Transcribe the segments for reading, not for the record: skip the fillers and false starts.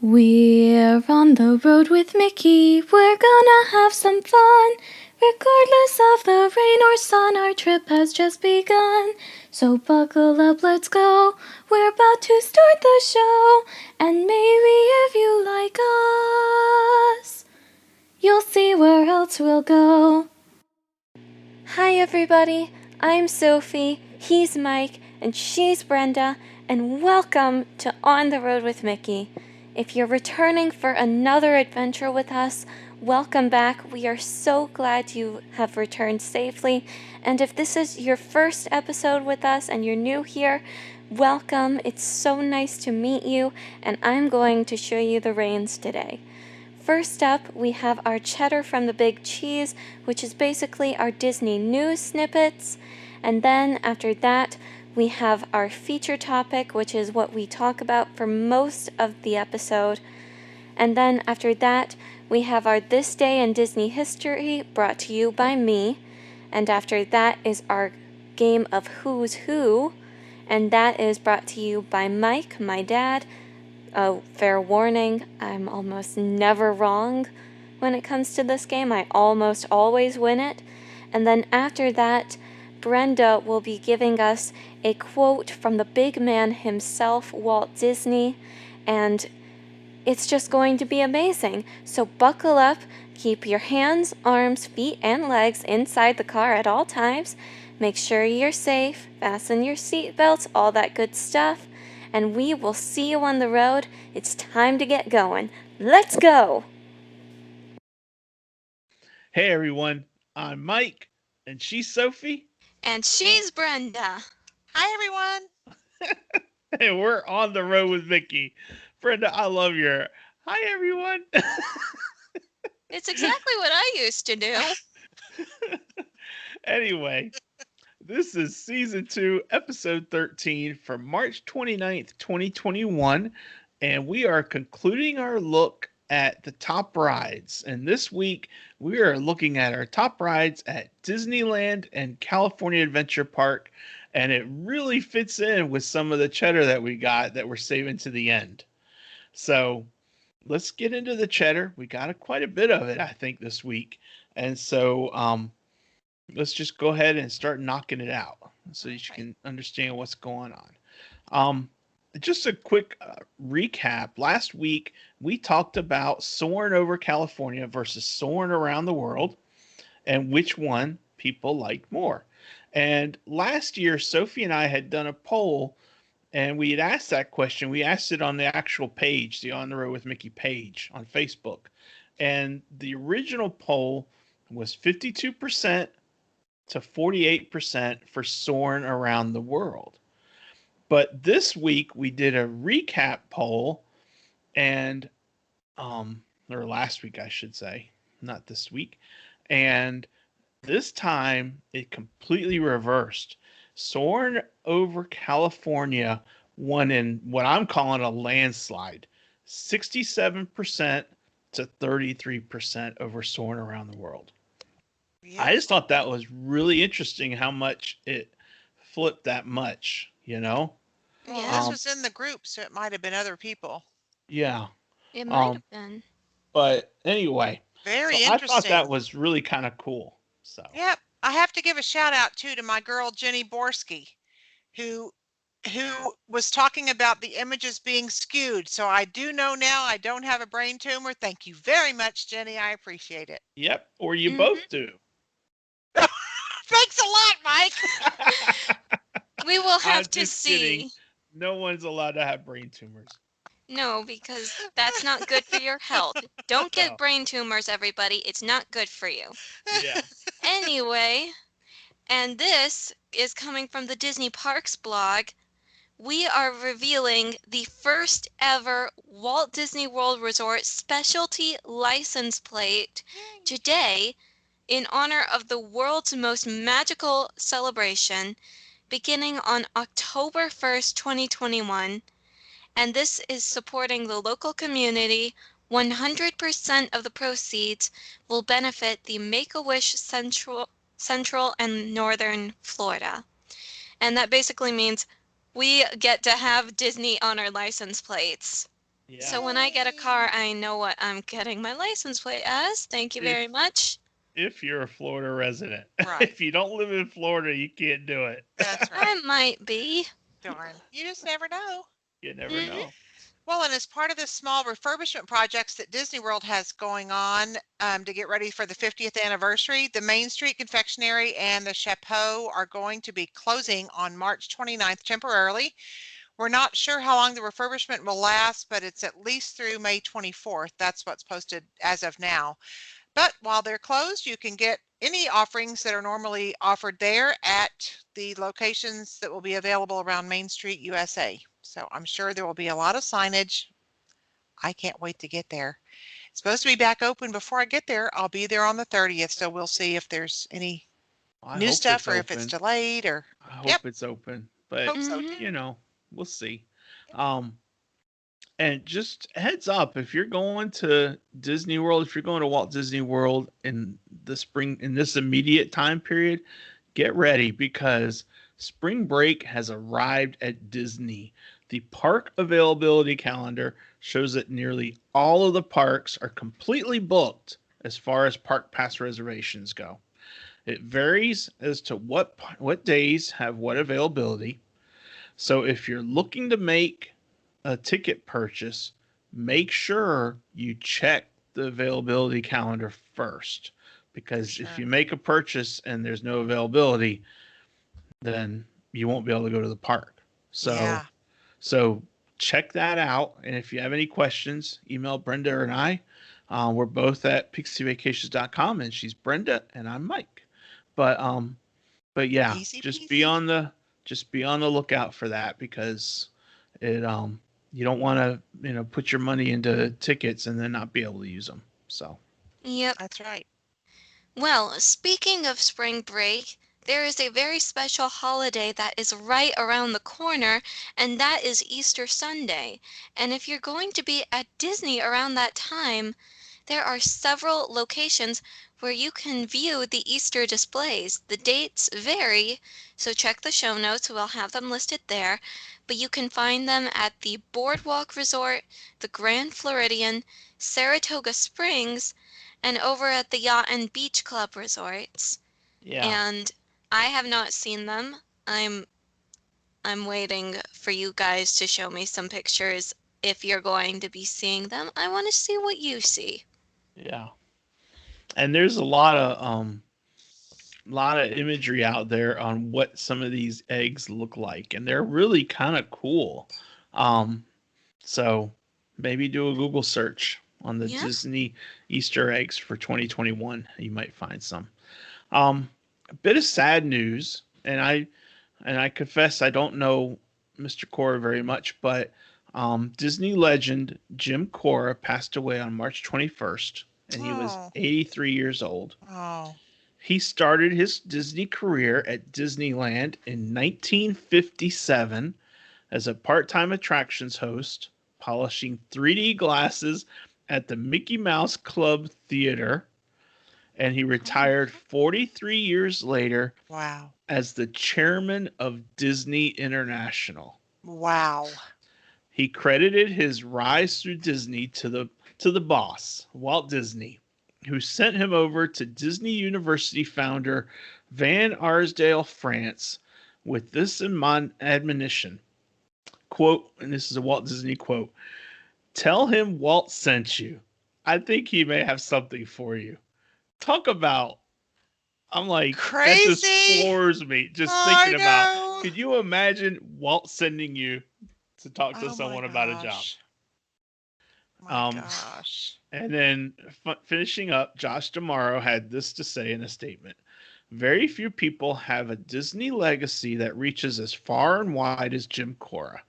We're on the road with Mickey, we're gonna have some fun. Regardless of the rain or sun, our trip has just begun. So buckle up, let's go, we're about to start the show. And maybe if you like us, you'll see where else we'll go. Hi everybody, I'm Sophie, he's Mike, and she's Brenda, and welcome to On the Road with Mickey. If you're returning for another adventure with us, welcome back. We are so glad you have returned safely. And if this is your first episode with us and you're new here, welcome. It's so nice to meet you, and I'm going to show you the reins today. First up, we have our Cheddar from the Big Cheese, which is basically our Disney news snippets. And then after that, we have our feature topic, which is what we talk about for most of the episode. And then after that, we have our This Day in Disney History, brought to you by me. And after that is our game of Who's Who, and that is brought to you by Mike, my dad. Oh, fair warning, I'm almost never wrong when it comes to this game. I almost always win it. And then after that, Brenda will be giving us a quote from the big man himself, Walt Disney, and it's just going to be amazing. So buckle up, keep your hands, arms, feet, and legs inside the car at all times. Make sure you're safe, fasten your seatbelts, all that good stuff, and we will see you on the road. It's time to get going. Let's go! Hey everyone, I'm Mike, and she's Sophie, And she's Brenda. Hi, everyone. and we're on the road with Mickey. Brenda, I love your hi everyone. It's exactly what I used to do. Anyway, this is season 2, episode 13 for March 29th, 2021, and we are concluding our look at the top rides. And this week, we are looking at our top rides at Disneyland and California Adventure Park, and it really fits in with some of the cheddar that we got that we're saving to the end. So let's get into the cheddar. We got quite a bit of it, I think, this week. And so let's just go ahead and start knocking it out so you can understand what's going on. Just a quick recap. Last week, we talked about soaring over California versus soaring around the world and which one people liked more. And last year, Sophie and I had done a poll and we had asked that question. We asked it on the actual page, the On the Road with Mickey page on Facebook. And the original poll was 52% to 48% for soaring around the world. But this week we did a recap poll, and or last week I should say, not this week. And this time it completely reversed. Soaring over California won in what I'm calling a landslide, 67% to 33% over soaring around the world. Yeah. I just thought that was really interesting how much it flipped that much, you know? Well, Yeah. this was in the group, so it might have been other people. Yeah. It might have been. But anyway, Very so I thought interesting. that was really kind of cool. So Yep. I have to give a shout out too to my girl Jenny Borski, who was talking about the images being skewed. So I do know now I don't have a brain tumor. Thank you very much, Jenny. I appreciate it. yep, or you Mhm. both do. Thanks a lot, Mike. We will have I'm to just see. kidding. No one's allowed to have brain tumors. No, because that's not good for your health. Don't get No. brain tumors, everybody. It's not good for you. Yeah. Anyway, and this is coming from the Disney Parks blog. We are revealing the first ever Walt Disney World Resort specialty license plate today in honor of the world's most magical celebration beginning on October 1st, 2021. And this is supporting the local community. 100% of the proceeds will benefit the Make-A-Wish Central and Northern Florida. And that basically means we get to have Disney on our license plates. Yeah. So when I get a car, I know what I'm getting my license plate as. Thank you very much. If you're a Florida resident. Right. If you don't live in Florida, you can't do it. That's I right. might be. Darn. You just never know. You never Mhm. know. Well, and as part of the small refurbishment projects that Disney World has going on to get ready for the 50th anniversary, the Main Street Confectionery and the Chapeau are going to be closing on March 29th temporarily. We're not sure how long the refurbishment will last, but it's at least through May 24th. That's what's posted as of now. But while they're closed, you can get any offerings that are normally offered there at the locations that will be available around Main Street, USA. So I'm sure there will be a lot of signage. I can't wait to get there. It's supposed to be back open before I get there. I'll be there on the 30th, so we'll see if there's any I new hope stuff it's or if it's open. delayed or I yep, hope it's open. But, hope so Mhm. too. you know, we'll see. Um, and just heads up, if you're going to Disney World, if you're going to Walt Disney World in the spring, in this immediate time period, get ready because spring break has arrived at Disney. The park availability calendar shows that nearly all of the parks are completely booked as far as park pass reservations go. It varies as to what days have what availability. So if you're looking to make a ticket purchase, make sure you check the availability calendar first. For Because if sure. you make a purchase and there's no availability, then you won't be able to go to the park. So Yeah. so check that out. And if you have any questions, email Brenda and I. We're both at pixievacations.com, and she's Brenda and I'm Mike. But but yeah, Easy just peasy. be on the lookout for that because it you don't want to put your money into tickets and then not be able to use them. So Yep. That's right. Well, speaking of spring break, there is a very special holiday that is right around the corner, and that is Easter Sunday. And if you're going to be at Disney around that time, there are several locations where you can view the Easter displays. The dates vary, so check the show notes. We'll have them listed there. But you can find them at the Boardwalk Resort, the Grand Floridian, Saratoga Springs, and over at the Yacht and Beach Club resorts. yeah, And I have not seen them. I'm waiting for you guys to show me some pictures if you're going to be seeing them. I want to see what you see. yeah. And there's a lot of imagery out there on what some of these eggs look like, and they're really kind of cool. Um, so maybe do a Google search on the Yeah. Disney Easter eggs for 2021. You might find some. A bit of sad news, and I confess I don't know Mr. Cora very much, but Disney legend Jim Cora passed away on March 21st, and he was Oh. 83 years old. Oh. He started his Disney career at Disneyland in 1957 as a part time attractions host, polishing 3D glasses at the Mickey Mouse Club Theater, and he retired 43 years later Wow. as the chairman of Disney International. Wow. He credited his rise through Disney to the boss, Walt Disney, who sent him over to Disney University founder Van Arsdale, France, with this admonition. Quote, and this is a Walt Disney quote: "Tell him Walt sent you. I think he may have something for you." Talk about, I'm like, that just Crazy. floors me just I thinking about. know. Could you imagine Walt sending you to talk to Oh my someone about a job? gosh. My Um, gosh. and then finishing up, Josh Damaro had this to say in a statement: "Very few people have a Disney legacy that reaches as far and wide as Jim Cora.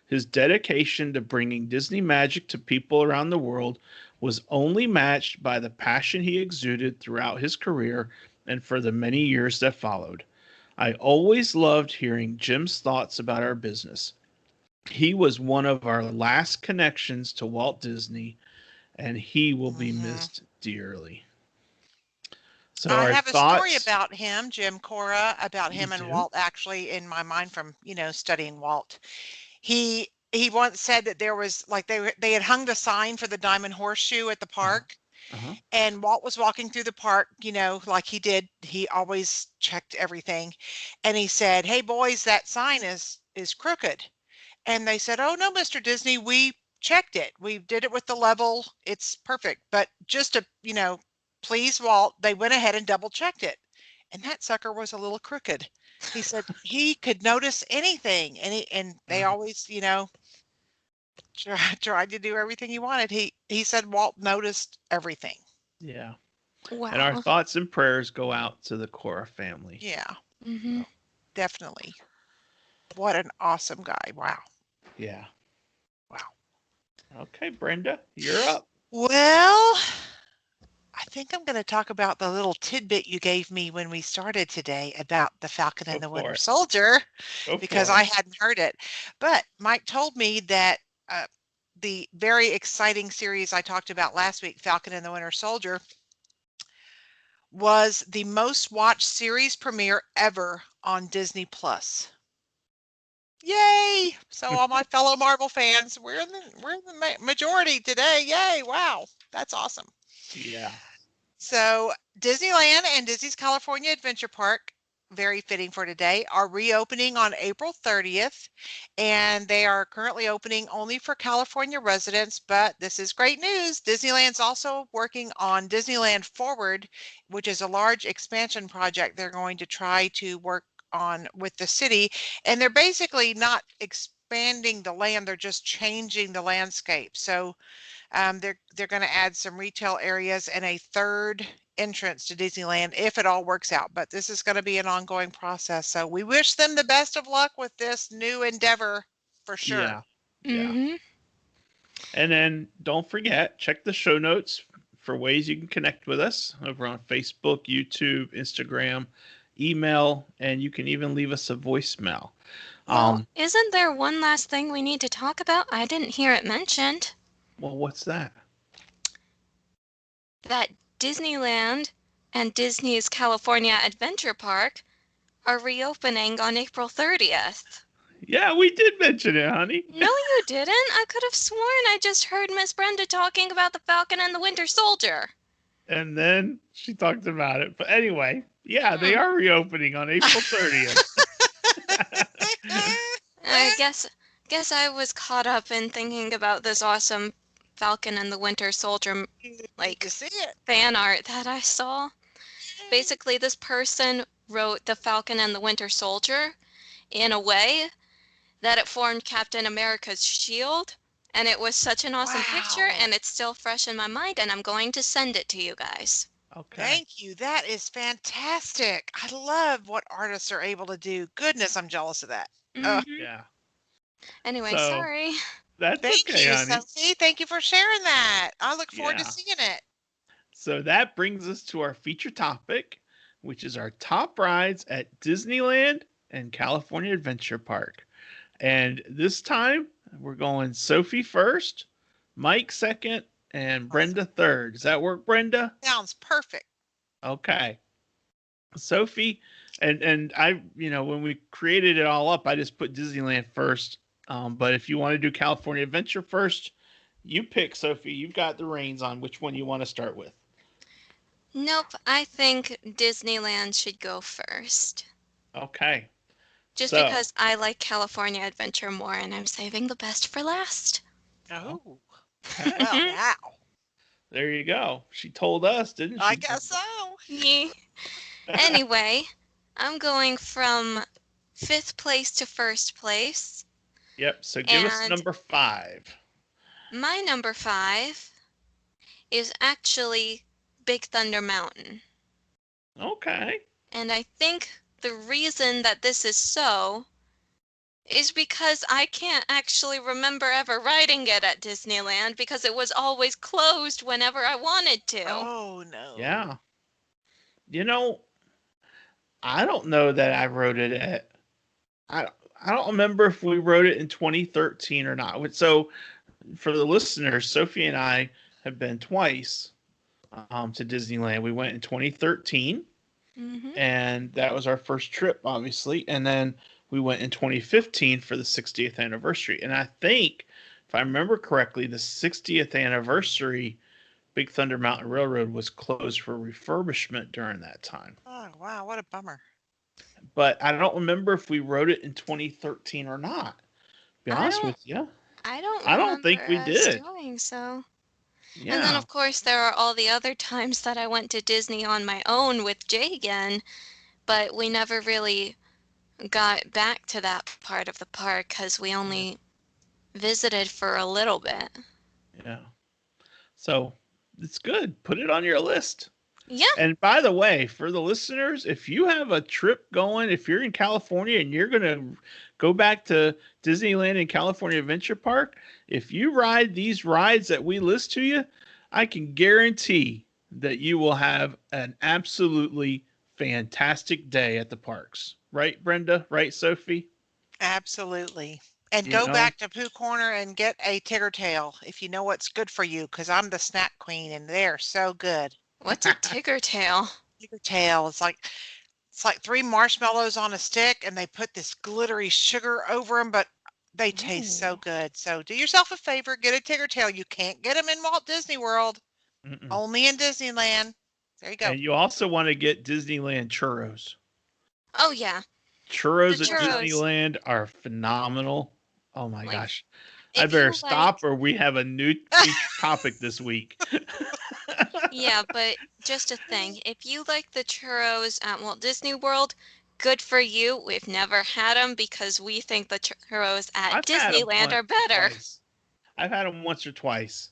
His dedication to bringing Disney magic to people around the world was only matched by the passion he exuded throughout his career and for the many years that followed. I always loved hearing Jim's thoughts about our business. He was one of our last connections to Walt Disney, and he will be Hmm. missed dearly." So I our have a story thoughts, about him, Jim Cora, about you him and do? Walt actually in my mind from, studying Walt. He he once said that there was like they had hung the sign for the Diamond Horseshoe at the park. Uh-huh. And Walt was walking through the park, like he did. He always checked everything. And he said, "Hey boys, that sign is crooked." And they said, "Oh no, Mr. Disney, we checked it. We did it with the level. It's perfect." But just to, please Walt, they went ahead and double checked it. And that sucker was a little crooked. He said he could notice anything. And they always, tried to do everything he wanted. He said Walt noticed everything. Yeah. Wow. And our thoughts and prayers go out to the Cora family. Yeah. Mm-hmm. Definitely. What an awesome guy. Wow. Yeah. Wow. Okay, Brenda, you're up. Well, I think I'm going to talk about the little tidbit you gave me when we started today about the Falcon and the Winter Soldier, because I hadn't heard it. But Mike told me that the very exciting series I talked about last week, Falcon and the Winter Soldier, was the most watched series premiere ever on Disney Plus. Yay! So all my fellow Marvel fans, we're in the majority today. Yay! Wow, that's awesome. Yeah. So Disneyland and Disney's California Adventure Park, very fitting for today, are reopening on April 30th, and they are currently opening only for California residents, but this is great news. Disneyland's also working on Disneyland Forward, which is a large expansion project they're going to try to work on with the city, and they're basically not expanding the land, they're just changing the landscape. So they're going to add some retail areas and a third entrance to Disneyland if it all works out. But this is going to be an ongoing process. So we wish them the best of luck with this new endeavor for sure. Yeah. Yeah. Mm-hmm. And then don't forget, check the show notes for ways you can connect with us over on Facebook, YouTube, Instagram, email, and you can even leave us a voicemail. Well, isn't there one last thing we need to talk about? I didn't hear it mentioned. Well, what's that? That Disneyland and Disney's California Adventure Park are reopening on April 30th. Yeah, we did mention it, honey. No, you didn't. I could have sworn I just heard Miss Brenda talking about the Falcon and the Winter Soldier. And then she talked about it. But anyway, yeah, they are reopening on April 30th. I guess I was caught up in thinking about this awesome Falcon and the Winter Soldier fan art that I saw. Basically, this person wrote the Falcon and the Winter Soldier in a way that it formed Captain America's shield, and it was such an awesome picture, and it's still fresh in my mind, and I'm going to send it to you guys. Okay. Thank you. That is fantastic. I love what artists are able to do. Goodness, I'm jealous of that. Mm-hmm. Yeah. Anyway, So, sorry. That's Thank okay, you, honey. Sophie. Thank you for sharing that. I look forward to Yeah. seeing it. So that brings us to our feature topic, which is our top rides at Disneyland and California Adventure Park. And this time we're going Sophie first, Mike second, and Brenda third. Does that work, Brenda? Sounds perfect. Okay. Sophie, and I, when we created it all up, I just put Disneyland first. But if you want to do California Adventure first, you pick, Sophie. You've got the reins on which one you want to start with. Nope, I think Disneyland should go first. Okay. Just because I like California Adventure more, and I'm saving the best for last. Oh. Well, now. There you go. She told us, didn't she? I guess so. Yeah. Anyway, I'm going from 5th place to 1st place. Yep, so give us number 5. My number 5 is actually Big Thunder Mountain. Okay. And I think the reason that this is so is because I can't actually remember ever riding it at Disneyland because it was always closed whenever I wanted to. Oh, no. Yeah. I don't know that I rode it at... I don't remember if we rode it in 2013 or not. So, for the listeners, Sophie and I have been twice to Disneyland. We went in 2013, and that was our first trip, obviously. And then we went in 2015 for the 60th anniversary. And I think, if I remember correctly, the 60th anniversary Big Thunder Mountain Railroad was closed for refurbishment during that time. Oh, wow. What a bummer. But I don't remember if we rode it in 2013 or not. Be honest with you. I don't I don't think remember we us did. doing so. Yeah. And then, of course, there are all the other times that I went to Disney on my own with Jay again, but we never really got back to that part of the park because we only visited for a little bit. Yeah. So it's good. Put it on your list. Yeah. And by the way, for the listeners, if you have a trip going, if you're in California and you're going to go back to Disneyland and California Adventure Park, if you ride these rides that we list to you, I can guarantee that you will have an absolutely fantastic day at the parks. Right, Brenda? Right, Sophie? Absolutely. And You go know? back to Pooh Corner and get a Tigger Tail if you know what's good for you, because I'm the snack queen and they're so good. What's a Tigger Tail? Tigger Tail. It's like 3 marshmallows on a stick and they put this glittery sugar over them, but they taste so Ooh. good. So do yourself a favor, get a Tigger Tail. You can't get them in Walt Disney World, Mm-mm. only in Disneyland. There you go. And you also want to get Disneyland churros. Oh, yeah. Churros The at churros. Disneyland are phenomenal. Oh my Like, gosh. if I better you stop or we have a new topic this week. Yeah, but just a thing. If you like the churros at Walt Disney World, good for you. We've never had them because we think the churros at I've had 'em Disneyland once are or better. twice. I've had them once or twice.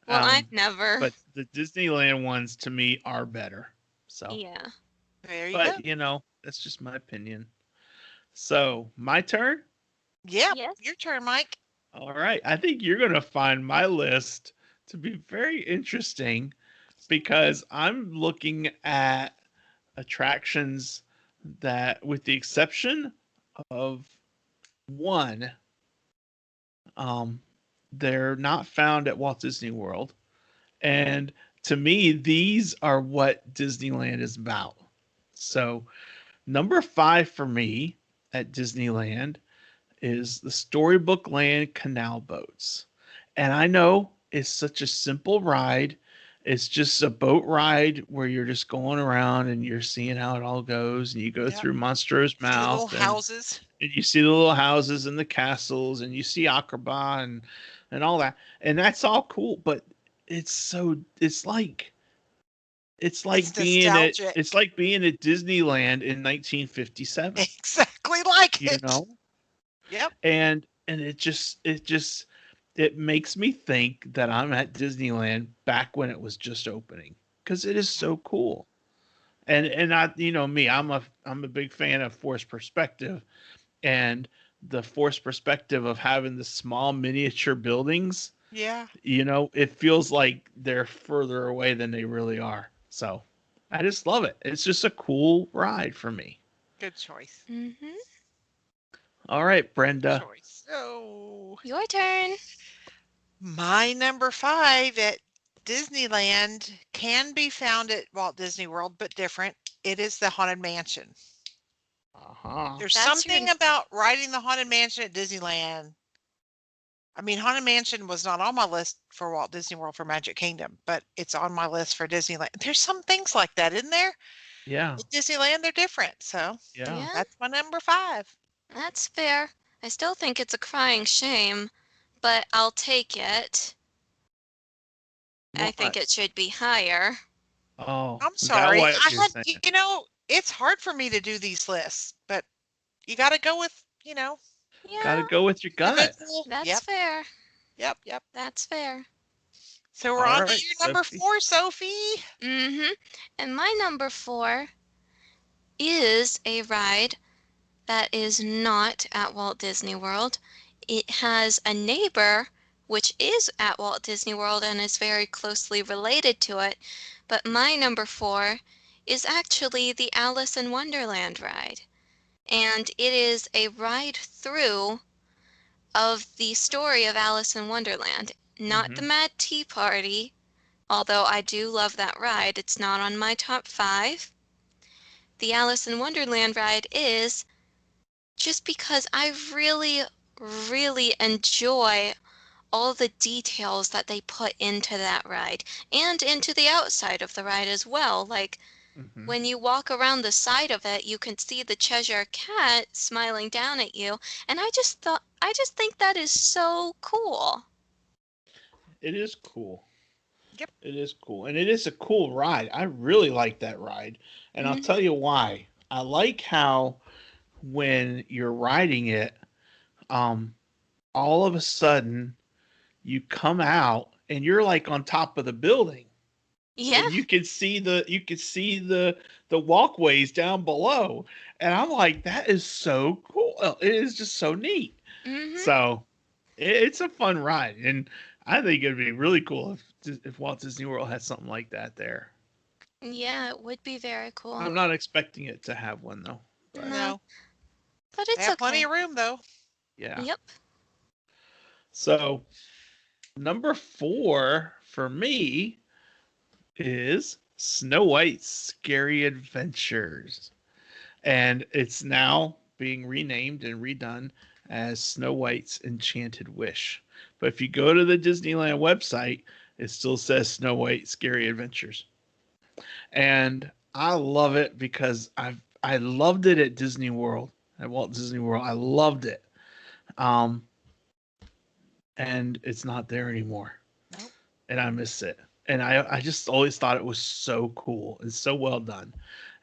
Well, I've never. But the Disneyland ones to me are better. So, Yeah. There you go. but that's just my opinion. So, my turn? Yep. Yes. Your turn, Mike. All right. I think you're going to find my list to be very interesting because I'm looking at attractions that, with the exception of one, they're not found at Walt Disney World. And to me, these are what Disneyland is about. So, number 5 for me at Disneyland is the Storybook Land Canal Boats. And I know it's such a simple ride. It's just a boat ride where you're just going around and you're seeing how it all goes. And you go Yep. through Monsters See the little Mouth houses. and you see the little houses and the castles and you see Agrabah and all that. And that's all cool, but it's like It's being at nostalgic. Disneyland in 1957. Exactly like You it. know? Yep. And it makes me think that I'm at Disneyland back when it was just opening because it is so cool. And I, me, I'm a big fan of forced perspective, and the forced perspective of having the small miniature buildings. Yeah. It feels like they're further away than they really are. So I just love it. It's just a cool ride for me. Good choice. Mm-hmm. All right, Good Brenda. choice. So Your turn. my number 5 at Disneyland can be found at Walt Disney World, but different. It is the Haunted Mansion. Uh-huh. There's That's something your- about riding the Haunted Mansion at Disneyland. I mean, Haunted Mansion was not on my list for Walt Disney World for Magic Kingdom, but it's on my list for Disneyland. There's some things like that, isn't there? Yeah. At Disneyland, they're different. So Yeah. Yeah, that's my number 5. that's fair. I still think it's a crying shame, but I'll take it. I think What? it should be higher. Oh, I'm is that sorry. what I you're had, saying? it's hard for me to do these lists, but you got to go with, Yeah, Gotta go with your gut. individual. that's Yep. fair. Yep. That's fair. So we're All on to right, your number Sophie. 4, Sophie. Mm-hmm. And my number 4 is a ride that is not at Walt Disney World. It has a neighbor which is at Walt Disney World and is very closely related to it. But my number 4 is actually the Alice in Wonderland ride. And it is a ride through of the story of Alice in Wonderland. Not the Mad Tea Party, although I do love that ride. It's not on my top 5. The Alice in Wonderland ride is just because I really, really enjoy all the details that they put into that ride and into the outside of the ride as well. Like Hmm. when you walk around the side of it, you can see the Cheshire Cat smiling down at you, and I just think that is so cool. It is cool. Yep. It is cool. And it is a cool ride. I really like that ride. And I'll Mhm. tell you why. I like how when you're riding it, um, all of a sudden you come out and you're like on top of the building. Yeah. And you can see the walkways down below. And I'm like, that is so cool. It is just so neat. Mhm. So it's a fun ride. And I think it'd be really cool if Walt Disney World had something like that there. Yeah, it would be very cool. I'm not expecting it to have one though. But No, No, but they it's have plenty okay. of room though. yeah. Yep. So number 4 for me is Snow White's Scary Adventures. And it's now being renamed and redone as Snow White's Enchanted Wish. But if you go to the Disneyland website, it still says Snow White Scary Adventures. And I love it because I loved it at Disney World, at Walt Disney World. I loved it. Um, and it's not there anymore. Nope. And I miss it. And I just always thought it was so cool and so well done.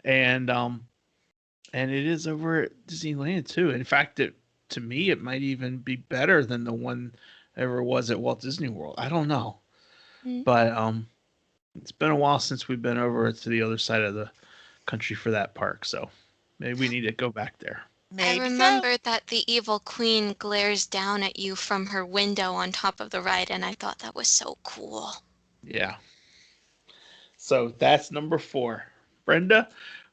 And and it is over at Disneyland too. In fact, to me it might even be better than the one ever was at Walt Disney World. I don't know, Mm. but it's been a while since we've been over to the other side of the country for that park, so maybe we need to go back there. I Maybe so. remember that the evil queen glares down at you from her window on top of the ride, and I thought that was so cool. Yeah. So that's number 4. Brenda,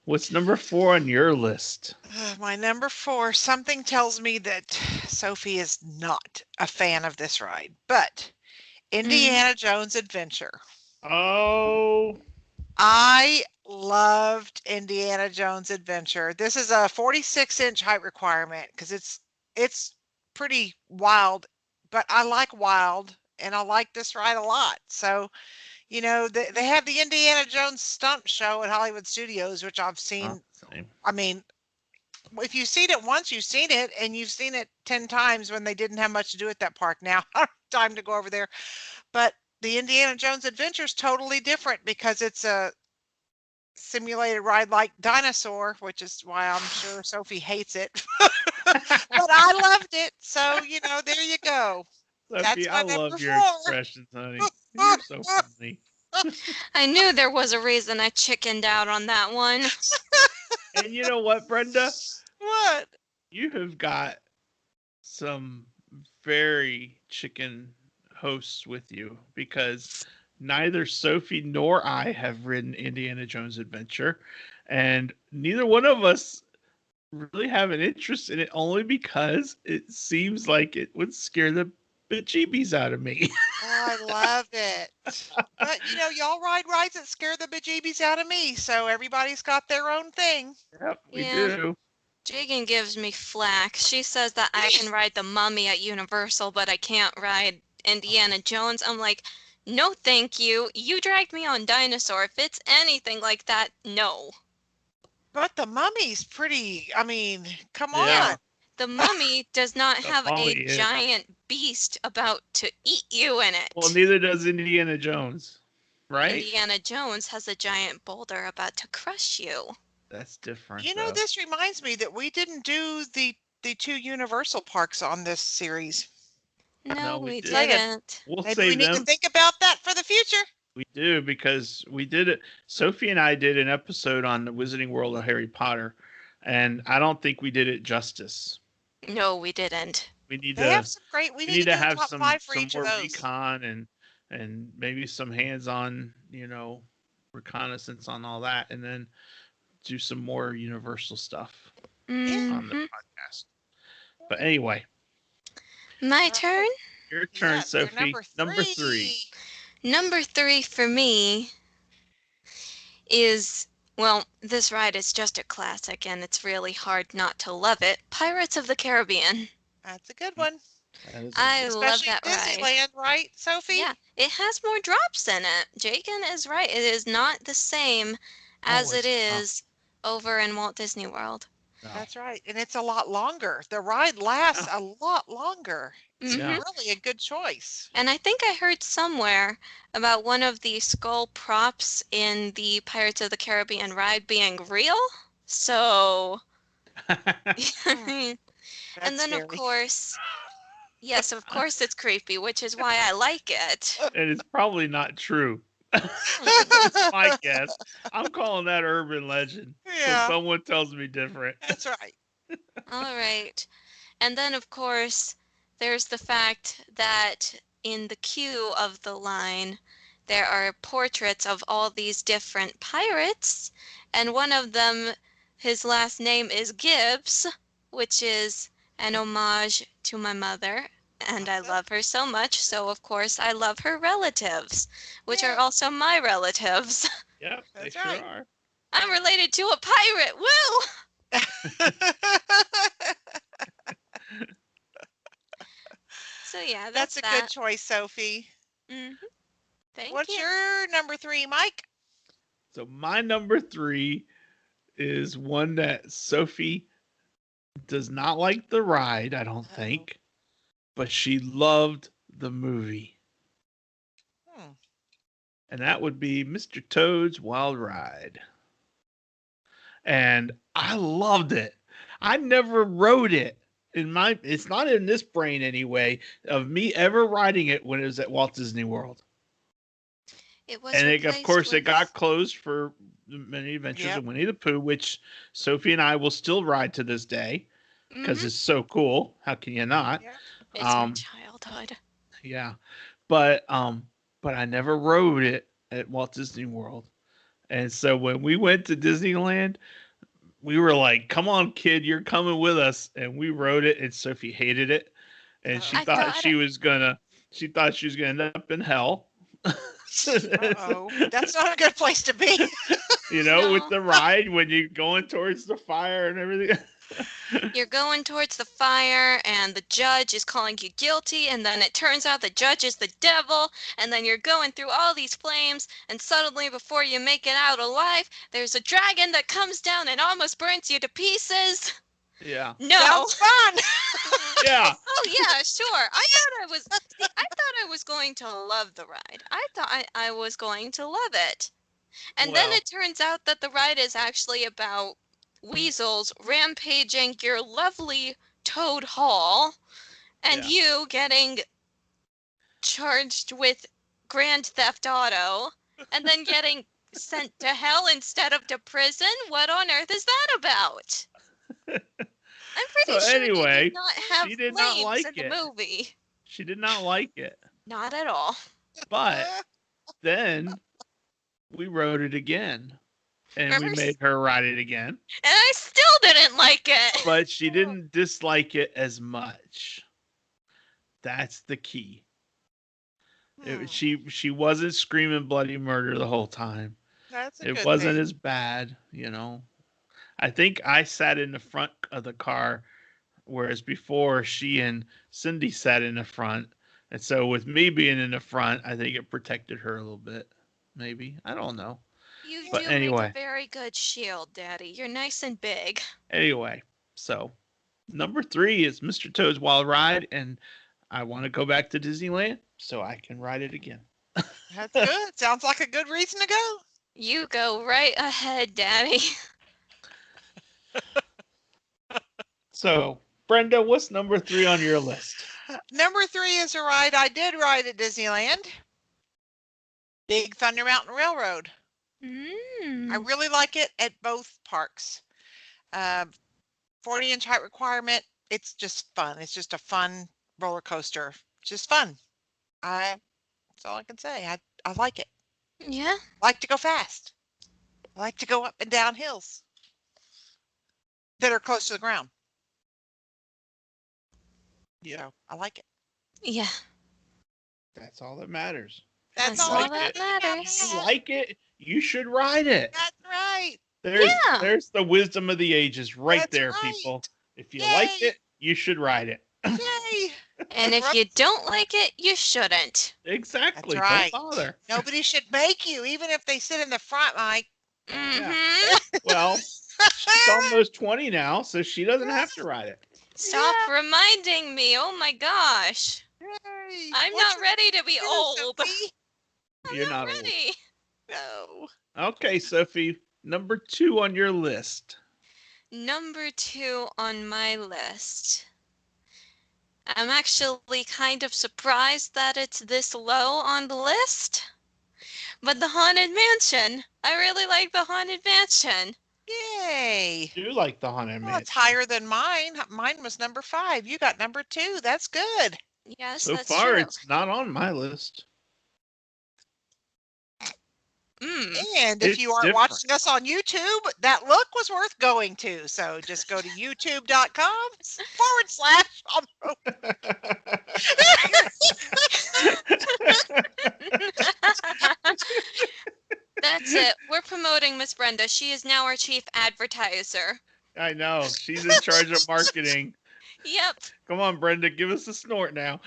what's number 4 on your list? My number 4, something tells me that Sophie is not a fan of this ride, but Mm. Indiana Jones Adventure. Oh, I loved Indiana Jones Adventure. This is a 46-inch height requirement because it's pretty wild, but I like wild and I like this ride a lot. So, they have the Indiana Jones stunt show at Hollywood Studios, which I've oh seen. same. I mean, if you've seen it once, you've seen it, and you've seen it 10 times when they didn't have much to do at that park. Now, time to go over there. But the Indiana Jones Adventure is totally different because it's a simulated ride like Dinosaur, which is why I'm sure Sophie hates it. But I loved it. So, there you go. Sophie, That's I my love number your 4. expressions, honey. You're so funny. I knew there was a reason I chickened out on that one. And you know what, Brenda? What? You have got some very chicken hosts with you because neither Sophie nor I have ridden Indiana Jones Adventure, and neither one of us really have an interest in it only because it seems like it would scare the bejeebies out of me. Oh, I loved it. But, y'all ride rides that scare the bejeebies out of me. So everybody's got their own thing. Yep, we Yeah, do. Jagan gives me flack. She says that I can ride the Mummy at Universal, but I can't ride Indiana Jones. I'm like, no, thank you. You dragged me on Dinosaur. If it's anything like that, no. But the mummy's pretty, I mean, come Yeah, on. The Mummy does not the have mommy a is. giant beast about to eat you in Well, it. neither does Indiana Jones, right? Indiana Jones has a giant boulder about to crush you. That's different, though. This reminds me that we didn't do the 2 Universal parks on this series. No, No, we we did. Saying, didn't. We'll maybe we save need to them. think about that for the future. We do because we did it. Sophie and I did an episode on the Wizarding World of Harry Potter, and I don't think we did it justice. No, we didn't. We need They have to some great, we we need need to to do a have top 5 for some each of more those. recon and maybe some hands-on, reconnaissance on all that, and then do some more Universal stuff Yeah. on the Mm-hmm. podcast. But anyway, My All turn? right. your turn, Yes, your Sophie. number Number 3. 3. Number 3 for me is Well, this ride is just a classic, and it's really hard not to love it. Pirates of the Caribbean. That's a good one. That is a I good. love Especially that ride. Disneyland, right, Yeah, Sophie? it has more drops in it. Jakin is right. It is not the same Oh, as it it's not. is over in Walt Disney World. No. That's right. And it's a lot longer. The ride lasts a lot longer. It's Hmm. Yeah. really a good choice. And I think I heard somewhere about one of the skull props in the Pirates of the Caribbean ride being real. So, Hmm, and that's then of scary. course, yes, of course it's creepy, which is why I like it. And it's probably not true. Hmm. That's my guess. I'm calling that urban legend till Yeah, someone tells me different. that's right. All right. And then, of course, there's the fact that in the queue of the line, there are portraits of all these different pirates, and one of them, his last name is Gibbs, which is an homage to my mother, and I Awesome. love her so much, so of course I love her relatives, which are Yeah, also my relatives. Yep, they that's sure right. are. I'm related to a pirate, woo! So yeah, That's that's a good that. choice, Sophie. Hmm. Thank What's you. your number 3, Mike? So my number 3 is one that Sophie does not like the ride, I don't Uh-oh. think, but she loved the movie. Hmm. And that would be Mr. Toad's Wild Ride. And I loved it. I never rode it. It's not in this brain anyway of me ever riding it when it was at Walt Disney World. It was And of replaced course, it got with. closed for Many Adventures Yep. of Winnie the Pooh, which Sophie and I will still ride to this day because Hmm. it's so cool. How can you not? Yep. It's my Um, childhood. yeah, but um, but I never rode it at Walt Disney World. And so when we went to Disneyland, we were like, "Come on, kid, you're coming with us." And we rode it, and Sophie hated it, and Uh-oh. I thought. she thought she was gonna end up in hell. Uh-oh. That's not a good place to be. With No, the ride when you're going towards the fire and everything. you're going towards the fire, and the judge is calling you guilty, and then it turns out the judge is the devil, and then you're going through all these flames, and suddenly, before you make it out alive, there's a dragon that comes down and almost burns you to pieces. Yeah. No. Sounds fun. Yeah. Oh yeah, sure. I thought I was. See, I thought I was going to love the ride. I thought I was going to love it. And then Well, it turns out that the ride is actually about weasels rampaging your lovely Toad Hall and yeah. you getting charged with Grand Theft Auto and then getting sent to hell instead of to prison. What on earth is that about? I'm So pretty sure they did anyway, not she have did not flames in like the it. movie. She did not like it. Not at all. But then we rode it again and we Remember? made her ride it again. And I still didn't like it. But she didn't dislike it as much. That's the key. Hmm. She wasn't screaming bloody murder the whole time. That's a It good wasn't thing. as bad. I think I sat in the front of the car, whereas before she and Cindy sat in the front. And so with me being in the front, I think it protected her a little bit. Maybe. I don't know. You But do make a anyway, very good shield, Daddy. You're nice and big. anyway. So number 3 is Mr. Toad's Wild Ride, and I want to go back to Disneyland so I can ride it again. That's good. Sounds like a good reason to go. You go right ahead, Daddy. So, Brenda, what's number 3 on your list? Number 3 is a ride I did ride at Disneyland. Big Thunder Mountain Railroad. I Mm. really like it at both parks. 40-inch height requirement. It's just fun. It's just a fun roller coaster. Just fun. That's all I can say. I like it. Yeah. I like to go fast. I like to go up and down hills that are close to the ground. Yeah, So I like it. Yeah. that's all that matters. That's That's all all like I that it. matters. If you like it, you should ride it. That's right. Yeah. There's the wisdom of the ages right That's there, right. people. If you like Yay. it, you should ride it. Yay. And if you don't like it, you shouldn't. That's Exactly. Don't right. bother. Nobody should make you, even if they sit in the front, Mike. Yeah. Mm-hmm. Well, she's almost 20 now, so she doesn't have to ride it. Stop reminding me. Oh my gosh. Yay. I'm What's not your ready to be computer, old. Sophie? I'm You're not not old. ready. No. Okay, Sophie, number 2 on your list. Number 2 on my list. I'm actually kind of surprised that it's this low on the list. But the Haunted Mansion. I really like the Haunted Mansion. Yay. I do like the Haunted Well, it's Mansion. higher than mine. Mine was number 5. You got number 2. That's good. Yes, So that's far, true. it's not on my list. And if It's you aren't different. watching us on YouTube, that look was worth going to. So just go to youtube.com/. That's it. We're promoting Miss Brenda. She is now our chief advertiser. I know. She's in charge of marketing. Yep. Come on, Brenda, give us a snort now.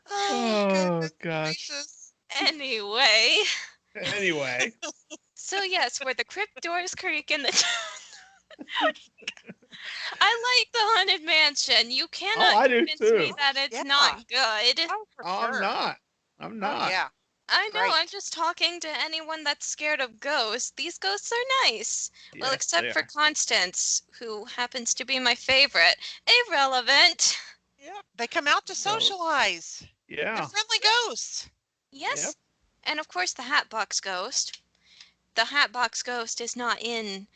Oh, gosh. Gracious. Anyway. Anyway. So yes, where the crypt doors creak in the I like the Haunted Mansion. You cannot I do convince me too. that it's Yeah. not good. Oh, for Oh, sure. I'm not. I'm Oh, not. yeah. I know, I'm Great. just talking to anyone that's scared of ghosts. These ghosts are nice. Well, Yes, except they for are. Constance, who happens to be my favorite. Irrelevant. Yeah. They come out to socialize. They're Yeah. friendly ghosts. Yes. Yep. And of course the Hatbox Ghost. The Hatbox Ghost is not in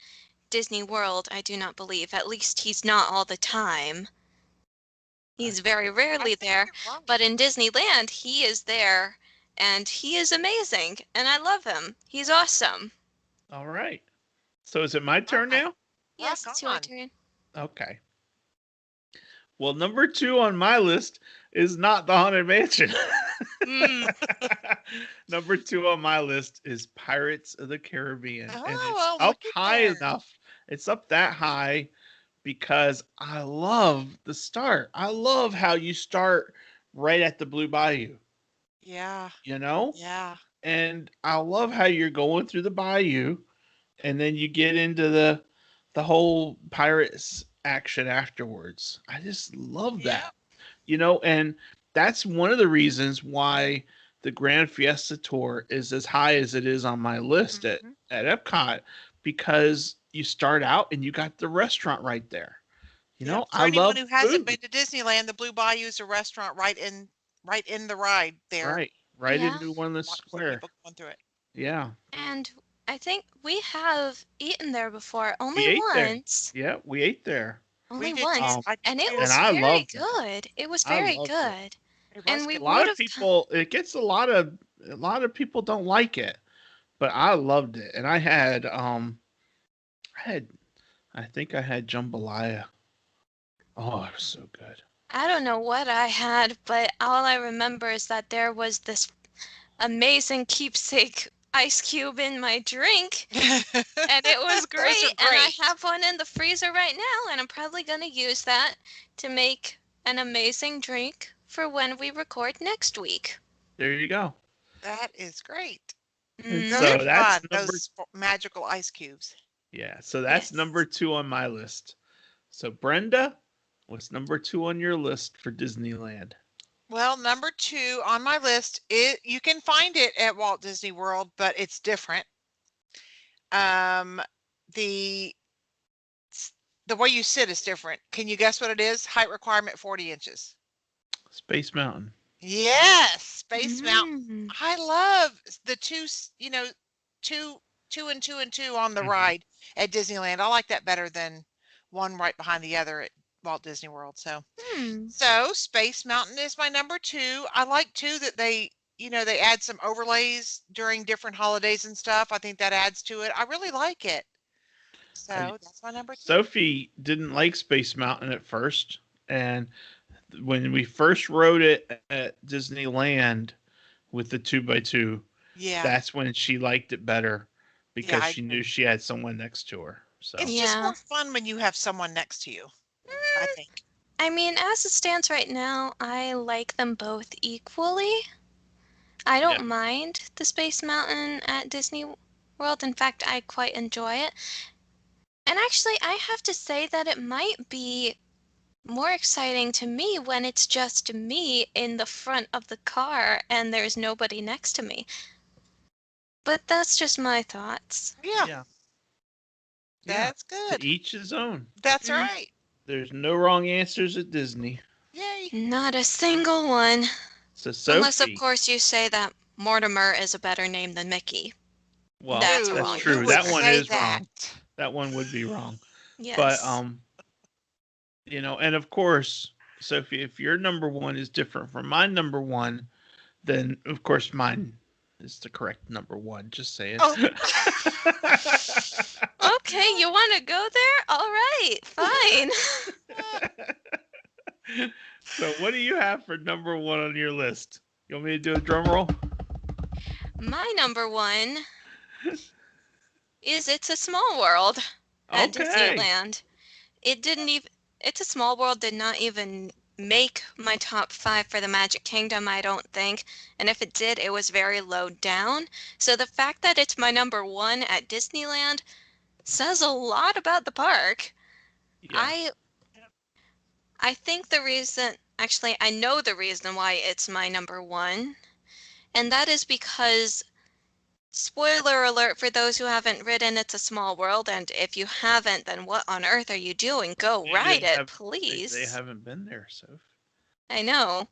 Disney World, I do not believe. At least he's not all the time. He's very I rarely think there. you're right. But in Disneyland, he is there. And he is amazing. And I love him. He's awesome. All right. So is it my turn Right. now? Yes, Rock it's your on. turn. Okay. Well, number 2 on my list is not the Haunted Mansion. Number 2 on my list is Pirates of the Caribbean. Oh, and it's well, up look at high there. enough. It's up that high because I love the start. I love how you start right at the Blue Bayou, Yeah. you know? Yeah. And I love how you're going through the bayou and then you get into the whole pirates action afterwards. I just love that. And that's one of the reasons why the Grand Fiesta Tour is as high as it is on my list at Epcot, because you start out and you got the restaurant right there. For I anyone love who hasn't food. been to Disneyland, the Blue Bayou is a restaurant right in the ride there. Right Yeah. into Wonderland Watch the Square. people going through it. Yeah. And I think we have eaten there before. Only We ate there. once. Yeah, we ate there. Only did once. too. I did And it too. was And I very loved it. good. It was I very loved it. good. It was And we A good. lot would of have people, it gets a lot of people don't like it, but I loved it. And I think I had jambalaya. Oh, it was so good. I don't know what I had, but all I remember is that there was this amazing keepsake ice cube in my drink, and it was Those great. are And I great. have one in the freezer right now, and I'm probably going to use that to make an amazing drink for when we record next week. There you go. That is great. And Mhm. Those so are that's fun. Those magical ice cubes. so that's Yes. number 2 on my list. So Brenda, what's number 2 on your list for Disneyland? Well, number 2 on my list, you can find it at Walt Disney World, but it's different. The way you sit is different. Can you guess what it is? Height requirement 40 inches. Space Mountain. Yes, Space Mountain. Mm. I love the two and two on the Mhm. ride at Disneyland. I like that better than one right behind the other at Walt Disney World. So Space Mountain is my number 2. I like too that they add some overlays during different holidays and stuff. I think that adds to it. I really like it. So that's my number 2. Sophie didn't like Space Mountain at first, and when we first rode it at Disneyland with the 2x2, Yeah. that's when she liked it better because I she knew agree. she had someone next to her. So It's just Yeah. more fun when you have someone next to you, I think. I mean, as it stands right now, I like them both equally. I Yeah. don't mind the Space Mountain at Disney World. In fact, I quite enjoy it. And actually, I have to say that it might be more exciting to me when it's just me in the front of the car and there's nobody next to me. But that's just my thoughts. Yeah, yeah, yeah. that's To good. each his own. That's Mm, right. There's no wrong answers at Disney. Yay. not a single one. So Unless, of Sophie, course, you say that Mortimer is a better name than Mickey. well, That's that's No, wrong. who true. would That one say is that? wrong. That one would be wrong. But Yes. and of course, Sophie, if your number one is different from my number one, then of course mine is the correct number one. Just saying. Oh, Okay, you want to go there? All right, fine. So what do you have for number one on your list? You want me to do a drum roll? My number one is It's a Small World at Okay. Disneyland. It didn't even, It's a Small World did not even make my top 5 for the Magic Kingdom, I don't think. And if it did, it was very low down. So the fact that it's my number one at Disneyland says a lot about the park. Yeah. I think the reason, actually, I know the reason why it's my number one, and that is because, spoiler alert for those who haven't ridden It's a Small World, and if you haven't, then what on earth are you doing? Go Maybe ride they it, have they please. haven't been there, Soph. I know.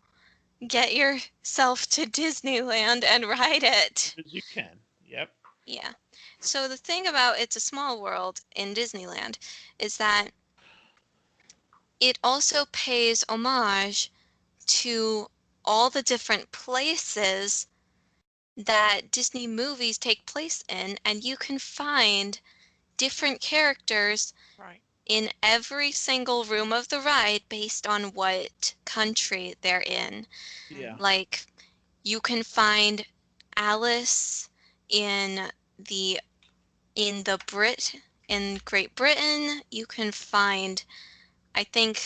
Get yourself to Disneyland and ride it. As you can. Yep. Yeah. So the thing about It's a Small World in Disneyland is that it also pays homage to all the different places that Disney movies take place in, and you can find different characters right. in every single room of the ride based on what country they're in. Yeah. Like, you can find Alice in the in the Brit in Great Britain. You can find, I think,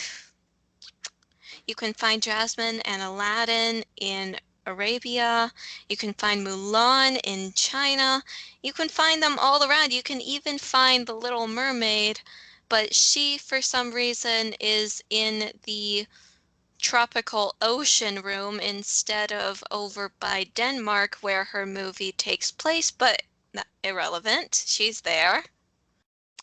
you can find Jasmine and Aladdin in Arabia. You can find Mulan in China. You can find them all around. You can even find the Little Mermaid, but she, for some reason, is in the tropical ocean room instead of over by Denmark where her movie takes place, but irrelevant. She's there.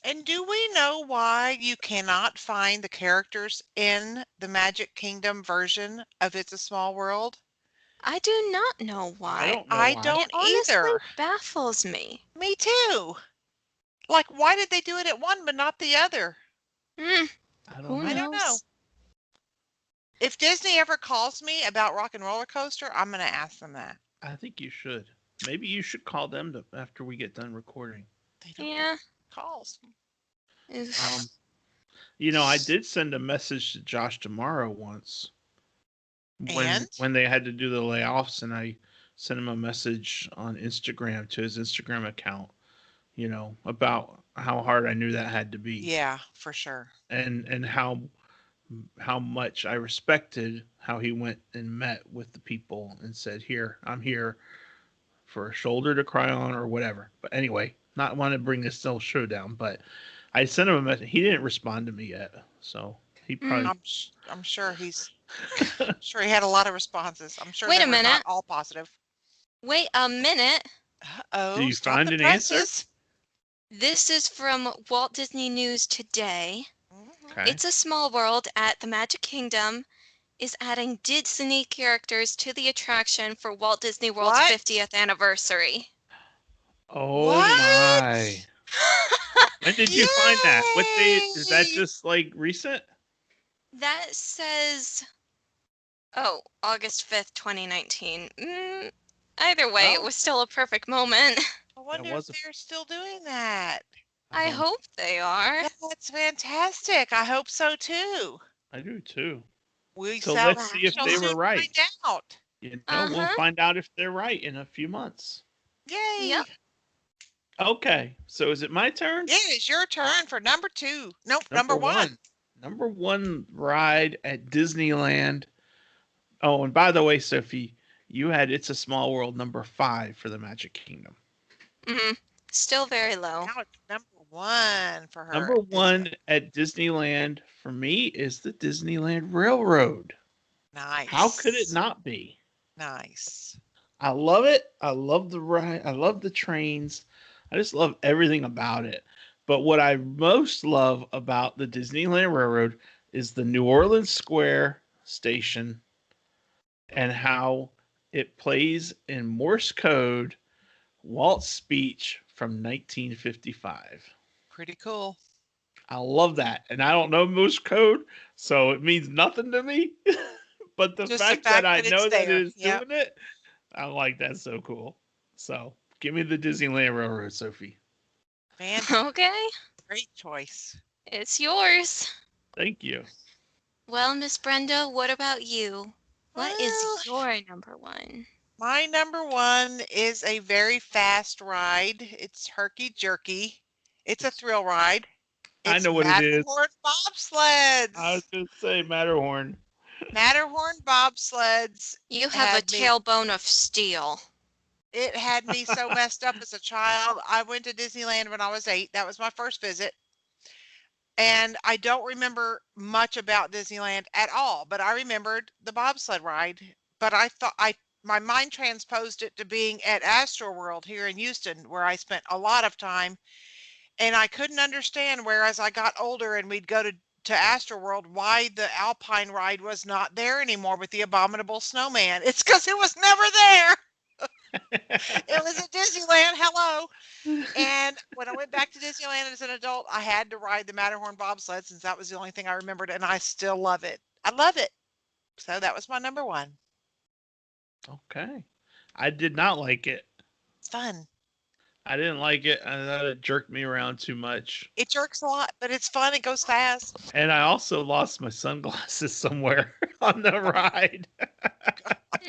And do we know why you cannot find the characters in the Magic Kingdom version of It's a Small World? I do not know I why. don't know I why. It don't honestly either. baffles me. Me too. Like, why did they do it at one but not the other? Hmm, I don't who I know. don't know. knows? If Disney ever calls me about Rock and Roller Coaster, I'm going to ask them that. I think you should. Maybe you should call them after we get done recording. They don't Yeah. calls. Um, I did send a message to Josh tomorrow once And when they had to do the layoffs, and I sent him a message on Instagram to his Instagram account, about how hard I knew that had to be, yeah, for sure. and how much I respected how he went and met with the people and said, "Here, I'm here for a shoulder to cry on or whatever." But anyway, not want to bring this whole show down, but I sent him a message. He didn't respond to me yet, so he Mm. probably. I'm sure sure he had a lot of responses. I'm sure Wait they a were not minute. all positive. Wait a minute. Did Oh, you stop find the an answer? presses. This is from Walt Disney News Today. Mhm. Okay. It's a Small World at the Magic Kingdom is adding Disney characters to the attraction for Walt Disney World's What? 50th anniversary. Oh What? my! When did you find that? What day is that? Yay! Just like recent? That says, oh, August 5th, 2019. Either way, it Well, was still a perfect moment. I that wonder if was. they're still doing that. I Um, hope they are. That's fantastic. I hope so too. I do too. We So shall, let's see we if shall they were soon right. find out. We'll Uh-huh. find out if they're right in a few months. Yay! Yep. Okay, so is it my turn? It is your turn for number 2. Nope, number Number 1. one. Number one ride at Disneyland. Oh, and by the way, Sophie, you had It's a Small World number 5 for the Magic Kingdom. Mm-hmm. Still very low. Now it's number 1 for her Number at Disneyland. one at Disneyland for me is the Disneyland Railroad. How could it Nice. not be? Nice. I love it. I love the ride. I love the trains. I just love everything about it. But what I most love about the Disneyland Railroad is the New Orleans Square station and how it plays in Morse code Walt's speech from 1955. Pretty cool. I love that. And I don't know Morse code, so it means nothing to me. But the Just the fact that fact I that it's know that it there. is Yep. doing it, I'm like, that's so cool. So give me the Disneyland Railroad, Sophie. Fantastic. Okay. Great choice. It's yours. Thank you. Well, Miss Brenda, what about you? What is Well, your number one? my number 1 is a very fast ride. It's Herky Jerky. It's a thrill ride. I It's know what it is. Matterhorn I was bobsleds. going to say Matterhorn. Matterhorn bobsleds You have a had me tailbone of steel. it had me so messed up as a child. I went to Disneyland when I was 8. That was my first visit. And I don't remember much about Disneyland at all, but I remembered the bobsled ride. But I thought my mind transposed it to being at Astroworld here in Houston, where I spent a lot of time, and I couldn't understand where as I got older and we'd go to Astroworld why the Alpine ride was not there anymore with the abominable snowman. It's because it was never there. It was at Disneyland. Hello. And when I went back to Disneyland as an adult, I had to ride the Matterhorn bobsled since that was the only thing I remembered, and I still love it. I love it. So that was my number 1. Okay. I did not like it. It's fun. I didn't like it. I thought it jerked me around too much. It jerks a lot, but it's fun. It goes fast. And I also lost my sunglasses somewhere on the ride.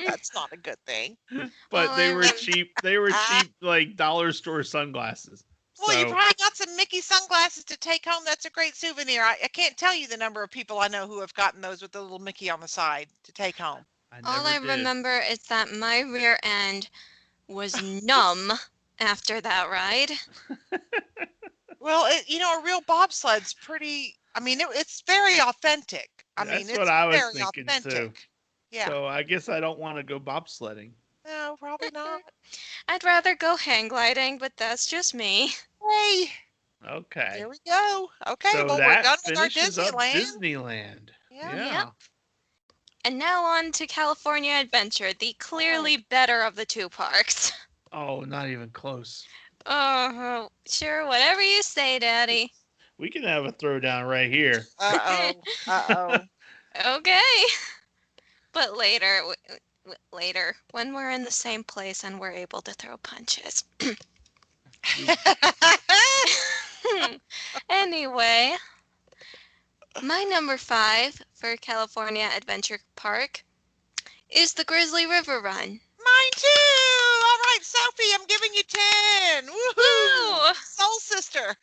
That's not a good thing. But Well, they I were rem- cheap. They were cheap, like dollar store sunglasses. Well, you So probably got some Mickey sunglasses to take home. That's a great souvenir. I can't tell you the number of people I know who have gotten those with the little Mickey on the side to take home. all never I did. remember is that my rear end was numb after that ride. Well, a real bobsled's pretty. I mean, it's very authentic. I mean, That's what it's I was very thinking too. authentic. Yeah. So I guess I don't want to go bobsledding. No, probably not. I'd rather go hang gliding, but that's just me. Hey, Okay. here we go. Okay, So well, we're that done with our finishes up Disneyland. Disneyland. Yeah. Yeah. And now on to California Adventure, the clearly better of the two parks. Oh, not even close. Oh, sure, whatever you say, Daddy. We can have a throwdown right here. Uh-oh. Uh-oh. Okay. But later, later, when we're in the same place and we're able to throw punches. Anyway, my number 5 for California Adventure Park is the Grizzly River Run. Mine too. All right, Sophie, I'm giving you 10. Woohoo! Woo! Soul sister.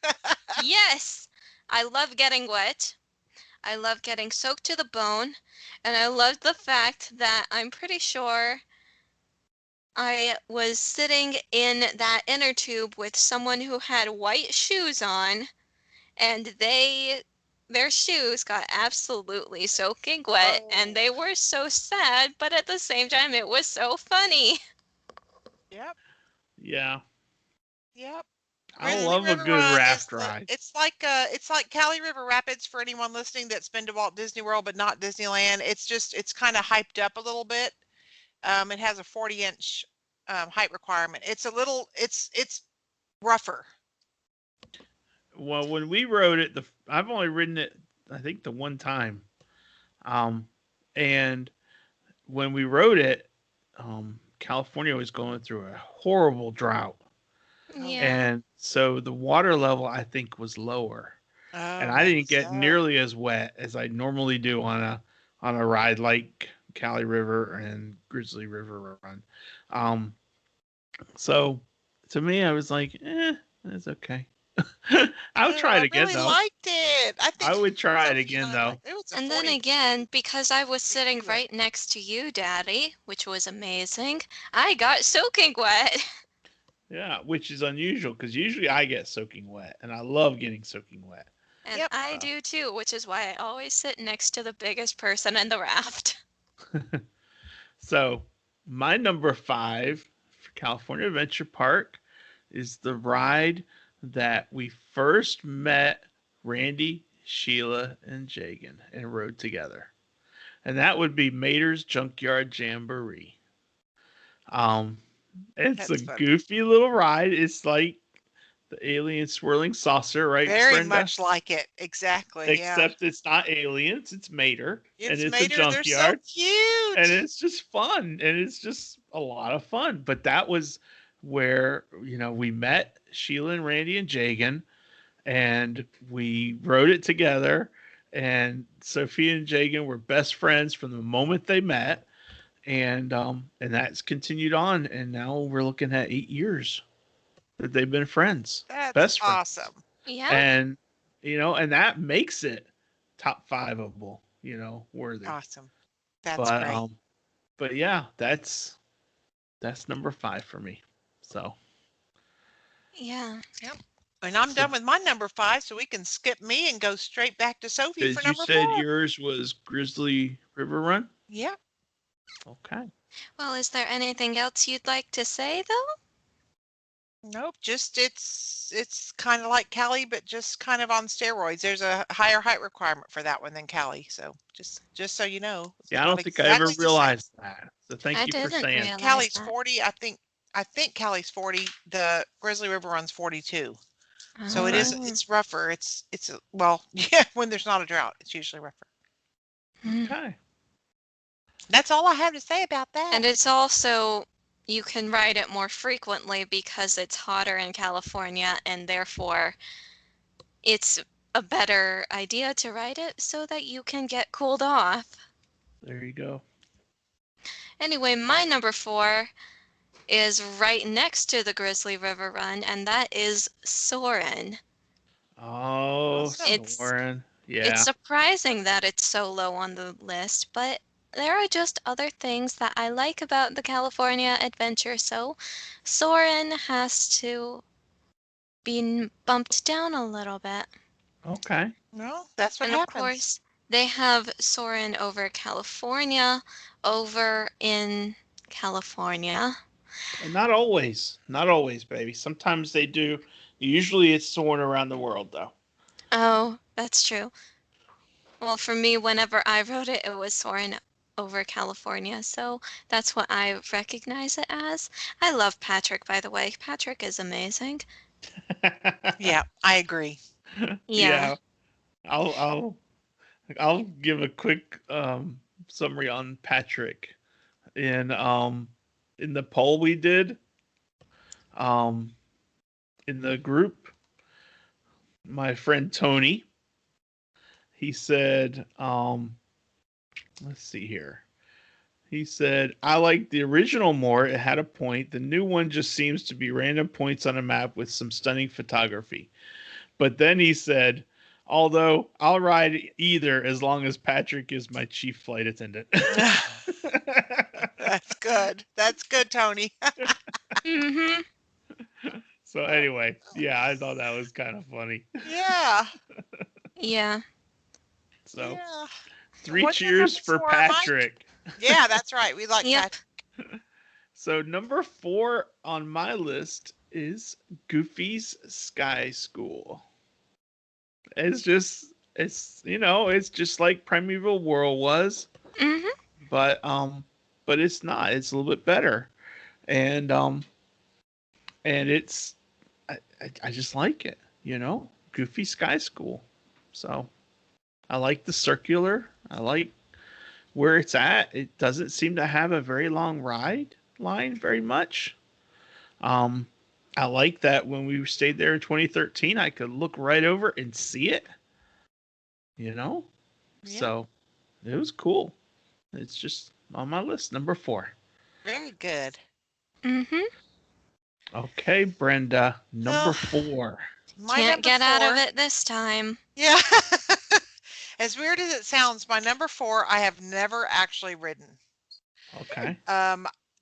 Yes, I love getting wet. I love getting soaked to the bone. And I love the fact that I'm pretty sure I was sitting in that inner tube with someone who had white shoes on, and their shoes got absolutely soaking wet, and they were so sad, but at the same time, it was so funny. Yep. Yeah. Yep. I Grizzly love a River good Run raft is ride. it's like Cali River Rapids for anyone listening that's been to Walt Disney World but not Disneyland. It's kind of hyped up a little bit. It has a 40-inch height requirement. It's rougher. Well, when we rode it, I've only ridden it, I think, the one time. And when we rode it, California was going through a horrible drought. Yeah. And so the water level, I think, was lower. Oh, And I didn't maybe get so. nearly as wet as I normally do on on a ride like Cali River and Grizzly River Run. Um, so to me, I was like, it's okay. I would try it I again really though. liked it. I I think would try it Sophie and again I though. liked it. It was a And then 40 again, because I was sitting 42 right next to you, Daddy, which was amazing, I got soaking wet. Yeah, which is unusual because usually I get soaking wet, and I love getting soaking wet. And Yep. I So, do too, which is why I always sit next to the biggest person in the raft. so my number 5 for California Adventure Park is the ride that we first met Randy, Sheila, and Jagan and rode together, and that would be Mater's Junkyard Jamboree. Um, it's a That's funny. goofy little ride. It's like the alien swirling saucer, right, Very Brenda? much like it. Exactly. Yeah. Except it's not aliens, it's Mater, and It's it's a Mater. They're so junkyard, and cute. it's just fun, and it's just a lot of fun. But that was where, we met Sheila and Randy and Jagan, and we wrote it together. And Sophie and Jagan were best friends from the moment they met, and that's continued on. And now we're looking at 8 years that they've been friends, That's best friends, awesome. Yeah. and and that makes it top fiveable, worthy. Awesome. That's But great. but yeah, that's number 5 for me. So Yeah. Yep. And I'm done with my number 5, so we can skip me and go straight back to Sophie for did you number said 4. yours was Grizzly River Run? Yep. Okay. Well, is there anything else you'd like to say, though? Nope. Just it's kind of like Cali, but just kind of on steroids. There's a higher height requirement for that one than Cali. So just so you know, it's Yeah, I not don't think I ever exactly the same. realized that. So thank I you for didn't saying. realize Cali's that. 40. I think Cali's 40. The Grizzly River Run's 42. So it is. Okay. Oh. It's rougher. Well, yeah. When there's not a drought, it's usually rougher. Hmm. Okay. That's all I have to say about that. And it's also, you can ride it more frequently because it's hotter in California, and therefore it's a better idea to ride it so that you can get cooled off. There you go. Anyway, my number 4 is right next to the Grizzly River Run, and that is Soarin'. Oh, Awesome. Soarin'. It's Yeah. surprising that it's so low on the list, but there are just other things that I like about the California adventure, so Soarin' has to be bumped down a little bit. Okay. No, that's what And of happens. course, they have Soarin' over California over in California. And not always. Not always, baby. Sometimes they do. Usually it's Soarin' around the world, though. Oh, that's true. Well, for me, whenever I wrote it, it was Soarin' over California, so that's what I recognize it as. I love Patrick, by the way. Patrick is amazing. Yeah, I agree. Yeah. I'll I'll give a quick summary on Patrick. In the poll we did um in the group, my friend Tony, he said, let's see here. He said, I like the original more. It had a point. The new one just seems to be random points on a map with some stunning photography. But then he said, although I'll ride either as long as Patrick is my chief flight attendant. That's good. That's good, Tony. Mm-hmm. So anyway, yeah, I thought that was kind of funny. Yeah. Yeah. So Yeah. 3 What's your cheers number for 4, Mike? Patrick. Yeah, that's right. We like Yep. Patrick. So number 4 on my list is Goofy's Sky School. It's just like Primeval World was, Mm-hmm. but it's not. It's a little bit better, and it's I just like it, Goofy Sky School. So I like the circular. I like where it's at. It doesn't seem to have a very long ride line very much. I like that when we stayed there in 2013, I could look right over and see it. Yeah. So It was cool. It's just on my list, number 4. Very good. Mm-hmm. Okay, Brenda, number Well, 4. my Can't number get out of 4. it this time. Yeah. As weird as it sounds, my number 4 I have never actually ridden. Okay.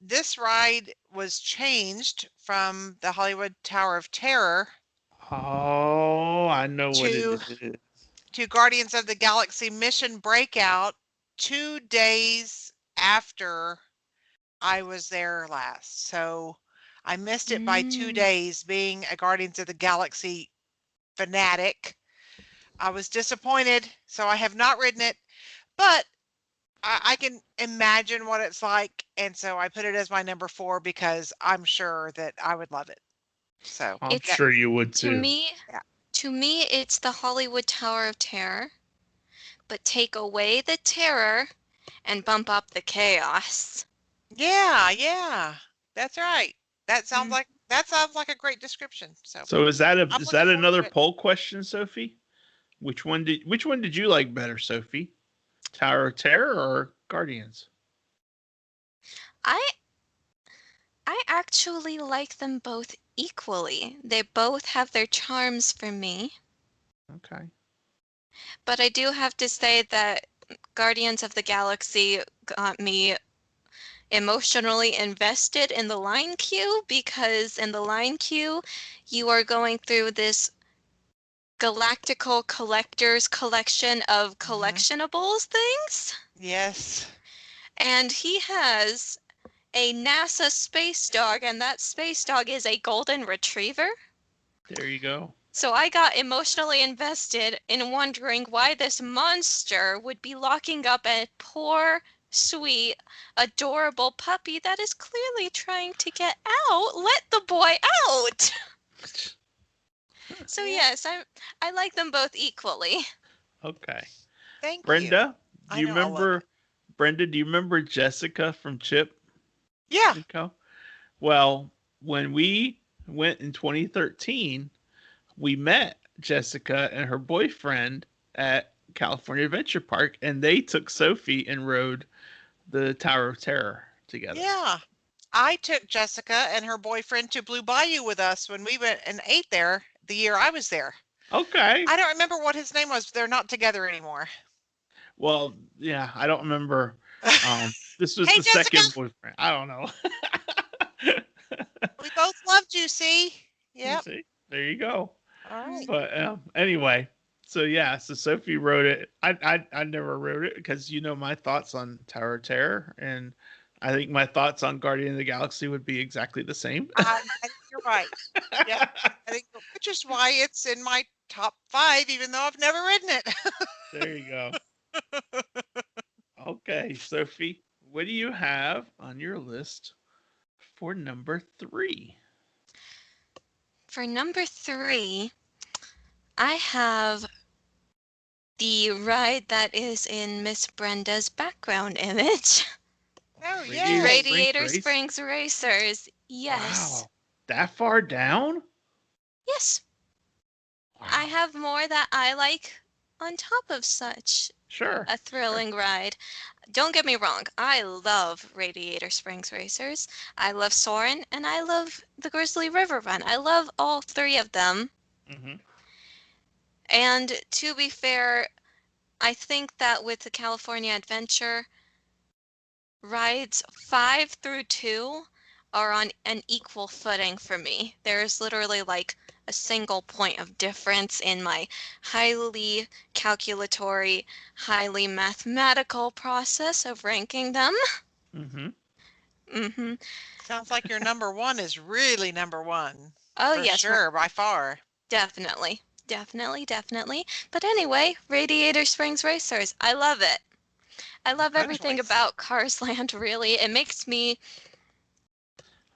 This ride was changed from the Hollywood Tower of Terror Oh, I know what it to is. Guardians of the Galaxy Mission Breakout 2 days after I was there last. So I missed it by 2 days being a Guardians of the Galaxy fanatic. I was disappointed, so I have not ridden it, but I can imagine what it's like, and so I put it as my number 4 because I'm sure that I would love it. So I'm It's- sure you would To too. me, Yeah. to me, it's the Hollywood Tower of Terror, but take away the terror and bump up the chaos. Yeah, that's right. That sounds like a great description. So So is that I'm is looking that forward another to it. poll question, Sophie? Which one did you like better, Sophie? Tower of Terror or Guardians? I actually like them both equally. They both have their charms for me, Okay. but I do have to say that Guardians of the Galaxy got me emotionally invested in the line queue, because in the line queue you are going through this galactical collector's collection of collectionables things, Yes. and he has a NASA space dog, and that space dog is a golden retriever. There you go. So I got emotionally invested in wondering why this monster would be locking up a poor, sweet, adorable puppy that is clearly trying to get out. Let the boy out! So Yeah. yes, I like them both equally. Okay. Thank you. Brenda, do I you know I love remember it. Brenda, do you remember Jessica from Chip Yeah. and Co? Well, when we went in 2013, we met Jessica and her boyfriend at California Adventure Park, and they took Sophie and rode the Tower of Terror together. Yeah. I took Jessica and her boyfriend to Blue Bayou with us when we went and ate there the year I was there. Okay. I don't remember what his name was. They're not together anymore. Well, yeah, I don't remember. This was Hey, the Jessica. second boyfriend. I don't know. We both loved you, see? You Yep. see, there you go. All right. But anyway, so yeah, so Sophie wrote it. I never wrote it because you know my thoughts on Tower of Terror, and I think my thoughts on Guardian of the Galaxy would be exactly the same. I think you're right. Yeah. I think, which is why it's in my top 5, even though I've never ridden it. There you go. Okay, Sophie, what do you have on your list for number 3? For number 3, I have the ride that is in Miss Brenda's background image. Oh, Radiator yay. Radiator Springs Springs Racers. Yes. Wow, that far down? Yes. Wow. I have more that I like on top of such Sure. a thrilling ride. Don't get me wrong, I love Radiator Springs Racers. I love Soarin, and I love the Grizzly River Run. I love all 3 of them. Mm-hmm. And to be fair, I think that with the California Adventure, rides 5 through 2 are on an equal footing for me. There is literally like a single point of difference in my highly calculatory, highly mathematical process of ranking them. Mm-hmm. Mm-hmm. Sounds like your number 1 is really number 1. Oh, For yes, sure, by far. definitely. Definitely. But anyway, Radiator Springs Racers. I love it. I love Good everything choice. about Cars Land, really. It makes me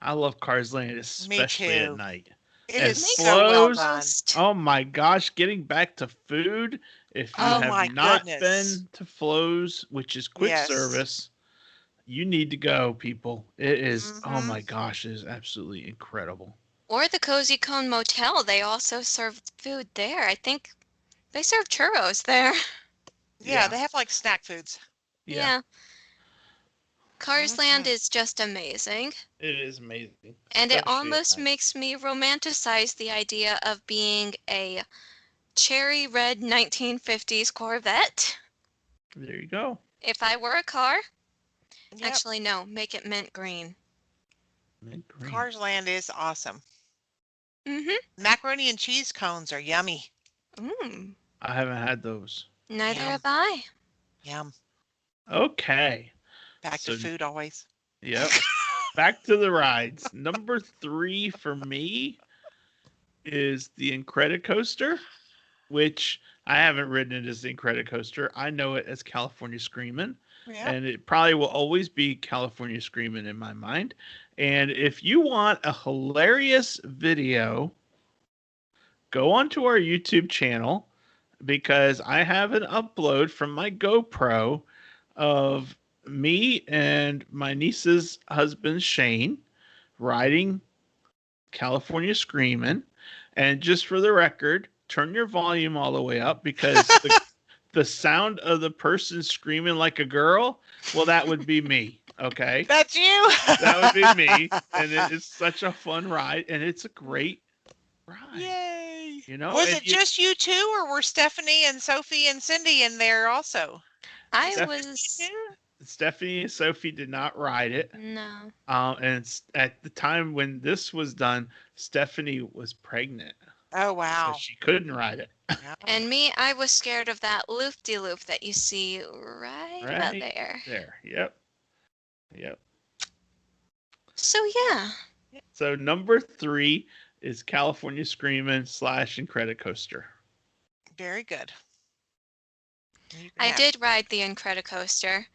I love Cars Land, Me especially at too. night. It And is makes so me well Flo's, done. almost. oh my gosh, getting back to food. If you Oh have my not goodness. been to Flo's, which is quick Yes. service, you need to go, people. It is, oh Mhm. my gosh, it is absolutely incredible. Or the Cozy Cone Motel. They also serve food there. I think they serve churros there. Yeah, Yeah. they have like snack foods. Yeah. Cars Land Mhm. is just amazing. It is amazing. And it Especially at almost night. makes me romanticize the idea of being a cherry red 1950s Corvette. There you go. If I were a car, Yep. actually, no, make it mint green. Mint green. Cars Land is awesome. Mm-hmm. Macaroni and cheese cones are yummy. Mm. I haven't had those. Neither Yum. have I. Yum. Okay. Back So, to food always. Yep. Back to the rides. Number 3 for me is the Incredi Coaster, which I haven't ridden it as the Incredi Coaster. I know it as California Screamin', Yeah. and it probably will always be California Screamin' in my mind. And if you want a hilarious video, go onto our YouTube channel because I have an upload from my GoPro of me and my niece's husband, Shane, riding California Screamin'. And just for the record, turn your volume all the way up because the sound of the person screaming like a girl, well, that would be me. Okay. That's you. That would be me. And it is such a fun ride. And it's a great ride. Yay. You know, Was and it just you two, or were Stephanie and Sophie and Cindy in there also? I Stephanie was. Stephanie and Sophie did not ride it. No. At the time when this was done, Stephanie was pregnant. Oh, So wow. she couldn't ride it. Yeah. And me, I was scared of that loop-de-loop that you see right about Right there. there. Yep. Yep. So yeah. So number 3 is California Screamin' / Incredi Coaster. Very good. I did ride the Incredi Coaster,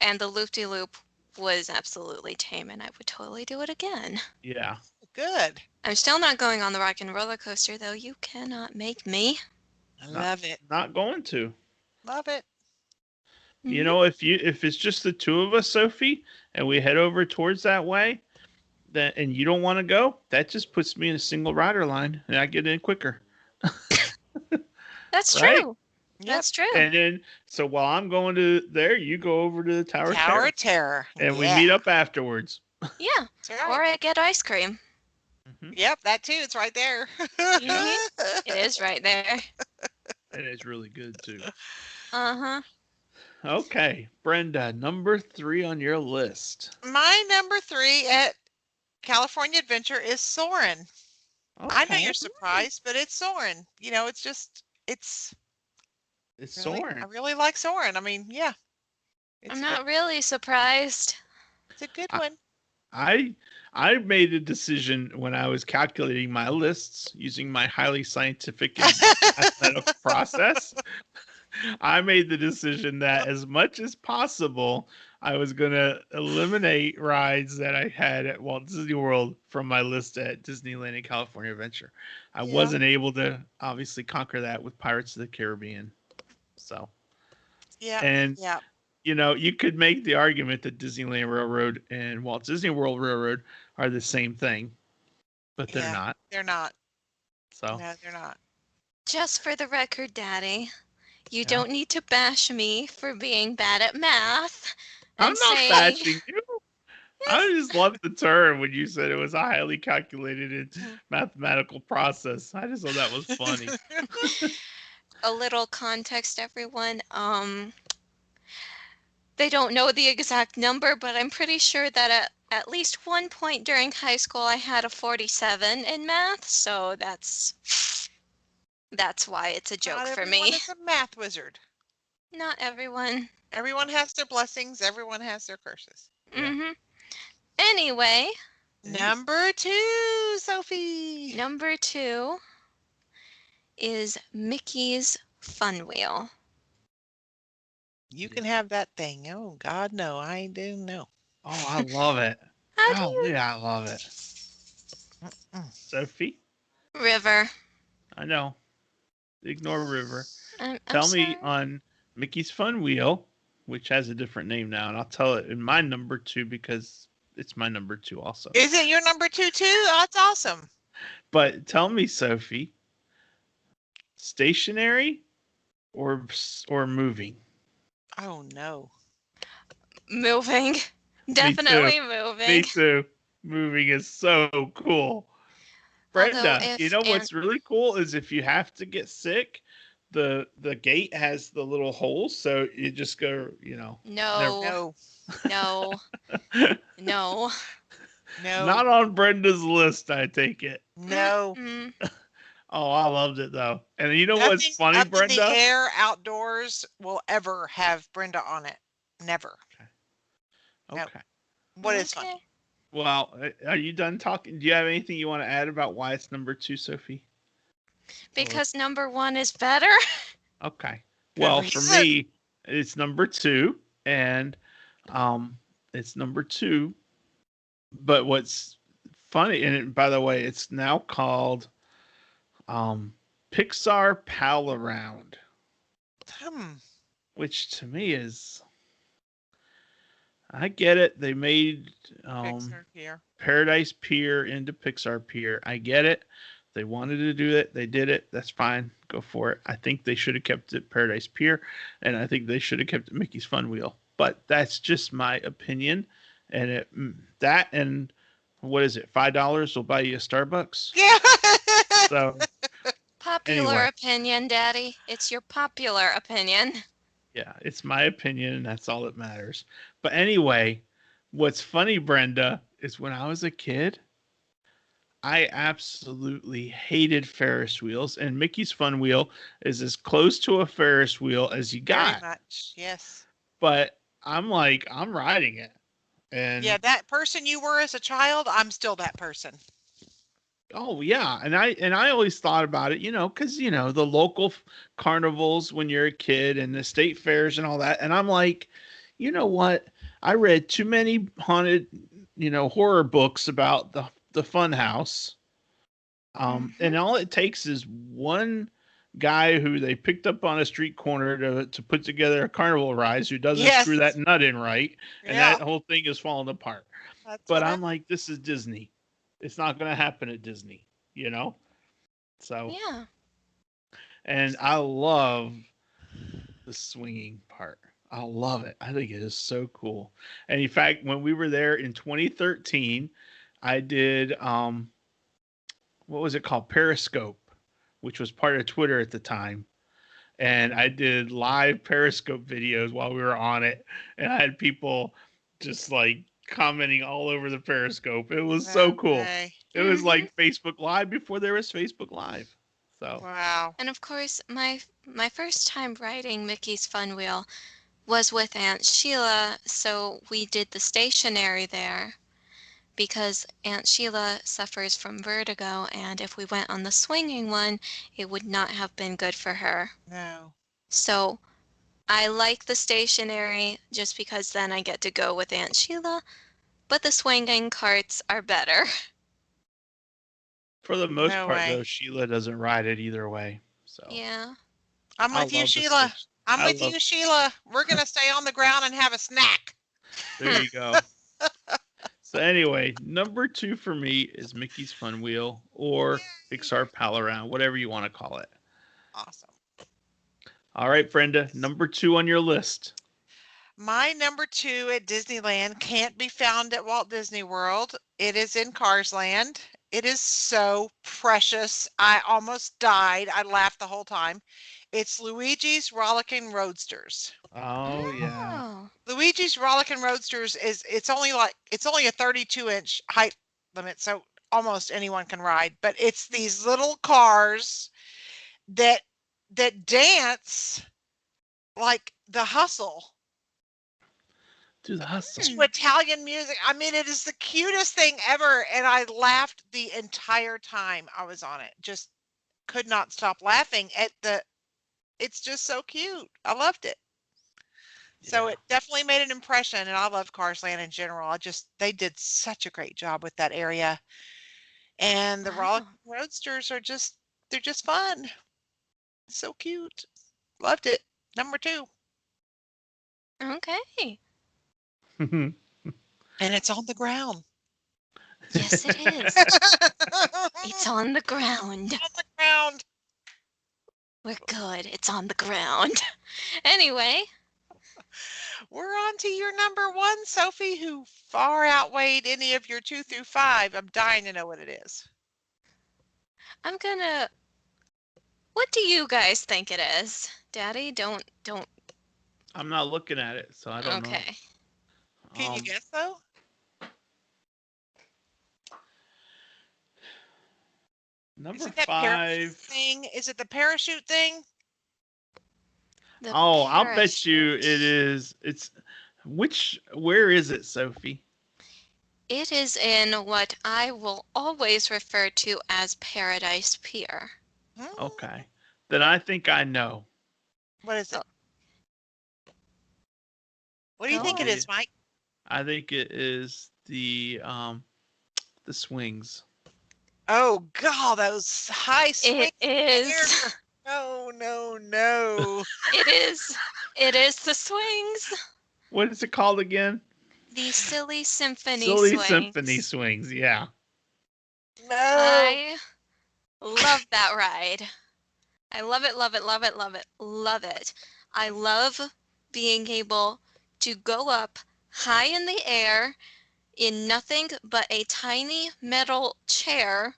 and the loop-de-loop was absolutely tame, and I would totally do it again. Yeah. Good. I'm still not going on the Rock and Roller Coaster, though. You cannot make me. I love it. Not going to. Love it. You know, if it's just the two of us, Sophie, and we head over towards that way, then and you don't want to go, that just puts me in a single rider line, and I get in quicker. That's Right? true. Yep. That's true. And then, so while I'm going to there, you go over to the Tower of Tower Terror, of Terror. and we Yeah. meet up afterwards. Yeah. That's right. Or I get ice cream. Yep, that too. It's right there. It is right there. And it's really good too. Uh-huh. Okay, Brenda, number 3 on your list. My number 3 at California Adventure is Soarin'. I know Okay. you're surprised, but it's Soarin'. You know, it's It's really, Soarin'. I really like Soarin'. I mean, yeah. I'm not really surprised. It's a good one. I made a decision when I was calculating my lists using my highly scientific and mathematical process. I made the decision that as much as possible, I was going to eliminate rides that I had at Walt Disney World from my list at Disneyland and California Adventure. I Yeah. wasn't able to obviously conquer that with Pirates of the Caribbean. So, Yeah. and Yeah. you know, you could make the argument that Disneyland Railroad and Walt Disney World Railroad are the same thing, but they're Yeah. not. They're not. So, No, they're not. Just for the record, Daddy, you Yeah. don't need to bash me for being bad at math. I'm And not saying, bashing you. I just loved the term when you said it was a highly calculated and mathematical process. I just thought that was funny. a little context, everyone. They don't know the exact number, but I'm pretty sure that at least one point during high school I had a 47 in math, so that's why it's a joke Not for everyone me. is a math wizard. Not everyone. Everyone has their blessings. Everyone has their curses. Mm-hmm. Anyway, Number 2, Sophie. number 2 is Mickey's Fun Wheel. You can have that thing. Oh, God, no. I do know. Oh, I love it. How do you... Yeah, I love it. Sophie? River. I know. Ignore River. I'm Tell me sorry. on Mickey's Fun Wheel, which has a different name now, and I'll tell it in my number 2 because it's my number 2 also. Is it your number 2 too? Oh, that's awesome. But tell me, Sophie, stationary or moving? Oh, no. Moving. Definitely moving. Me too. Moving is so cool. Although Brenda, you if know Aunt what's really cool is if you have to get sick, the gate has the little holes, so you just go, never. No, No, no, no. no, Not on Brenda's list, I take it. no. Mm-mm. Oh, I loved it though. And you know what's Nothing funny, up in the Brenda? air outdoors will ever have Brenda on it. Never. No. Okay. What is Okay. funny? Well, are you done talking? Do you have anything you want to add about why it's number 2, Sophie? Because number 1 is better. Okay. Good Well, for reason. me, it's number 2, and it's number 2. But what's funny, and by the way, it's now called Pixar Pal Around, Hmm. which to me is, I get it. They made Pixar here. Paradise Pier into Pixar Pier. I get it. They wanted to do it. They did it. That's fine. Go for it. I think they should have kept it Paradise Pier, and I think they should have kept it Mickey's Fun Wheel. But that's just my opinion. And that and what is it? $5 will buy you a Starbucks. Yeah. So Popular Anyway. opinion, Daddy. It's your popular opinion. yeah, it's my opinion, and that's all that matters. But anyway, what's funny, Brenda, is when I was a kid, I absolutely hated Ferris wheels, and Mickey's Fun Wheel is as close to a Ferris wheel as you Very got. much. Yes. But I'm like, I'm riding it. And Yeah, that person you were as a child, I'm still that person. oh yeah, and I always thought about it, because the local carnivals when you're a kid and the state fairs and all that, and I'm like, you know what? I read too many haunted, horror books about the fun house. And all it takes is one guy who they picked up on a street corner to put together a carnival rise who doesn't Yes. screw that nut in right, and Yeah. that whole thing is falling apart. That's But what I'm like, this is Disney. It's not going to happen at Disney, So, Yeah. and I love the swinging part. I love it. I think it is so cool. And in fact, when we were there in 2013, I did what was it called? Periscope, which was part of Twitter at the time. And I did live Periscope videos while we were on it, and I had people just like commenting all over the Periscope. It was so cool. Okay. It was like Facebook Live before there was Facebook Live. So Wow. And of course, my first time riding Mickey's Fun Wheel was with Aunt Sheila, so we did the stationary there because Aunt Sheila suffers from vertigo, and if we went on the swinging one, it would not have been good for her. No. So I like the stationary just because then I get to go with Aunt Sheila, but the swinging carts are better. for the most No part, way. though, Sheila doesn't ride it either way. So Yeah. I'm I with you, love the Sheila. station. I'm I with love- you, Sheila. We're going to stay on the ground and have a snack. There you go. So anyway, number 2 for me is Mickey's Fun Wheel or Pixar Pal Around, whatever you want to call it. Awesome. All right, Brenda, number 2 on your list. My number 2 at Disneyland can't be found at Walt Disney World. It is in Cars Land. It is so precious. I almost died. I laughed the whole time. It's Luigi's Rolican Roadsters. Oh yeah. Oh. Luigi's Rolican Roadsters it's only a 32-inch height limit, so almost anyone can ride, but it's these little cars that dance like the Hustle Do the hustle. to Italian music. I mean, it is the cutest thing ever, and I laughed the entire time I was on it. Just could not stop laughing at it's just so cute. I loved it. So Yeah. it definitely made an impression, and I love Cars Land in general. They did such a great job with that area. And the Wow. Rolican Roadsters they're just fun. So cute. Loved it. Number 2. Okay. And it's on the ground. Yes, it is. It's on the ground. on the ground. We're good. It's on the ground. Anyway, We're on to your number one, Sophie, who far outweighed any of your 2 through 5. I'm dying to know what it is. What do you guys think it is? Daddy, don't. I'm not looking at it, so I don't know. Okay. Can you guess, though? Number 5. Thing? Is it the parachute thing? I'll bet you it is. Where is it, Sophie? It is in what I will always refer to as Paradise Pier. Okay. Then I think I know. What is it? What do you think it is, Mike? I think it is the swings. Oh, God, those high swings. It is. No. It is the swings. What is it called again? The Silly Symphony Symphony swings, yeah. No. I love that ride. I love it, love it, love it, love it, love it. I love being able to go up high in the air in nothing but a tiny metal chair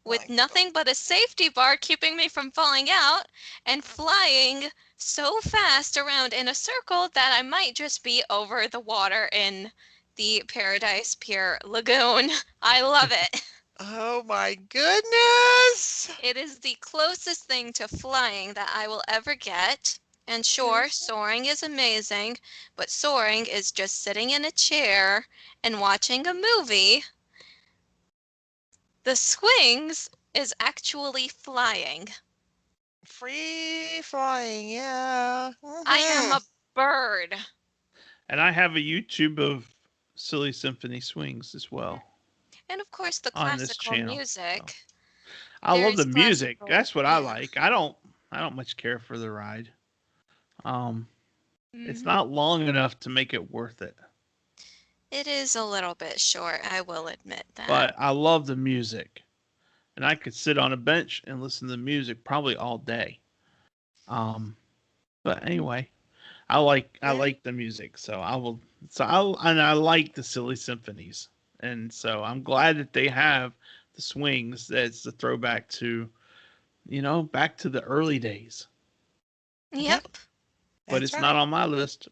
with nothing but a safety bar keeping me from falling out and flying so fast around in a circle that I might just be over the water in the Paradise Pier Lagoon. I love it. Oh my goodness! It is the closest thing to flying that I will ever get. And sure, soaring is amazing, but soaring is just sitting in a chair and watching a movie. The swings is actually flying. Free flying, yeah. I am a bird. And I have a YouTube of Silly Symphony swings as well. And of course the classical music. So. I love the music. That's what I like. I don't much care for the ride. It's not long enough to make it worth it. It is a little bit short, I will admit that. But I love the music. And I could sit on a bench and listen to the music probably all day. But anyway, I like the music, so I like the Silly Symphonies. And so I'm glad that they have the swings. That's a throwback to, back to the early days. Yep. But it's not on my list.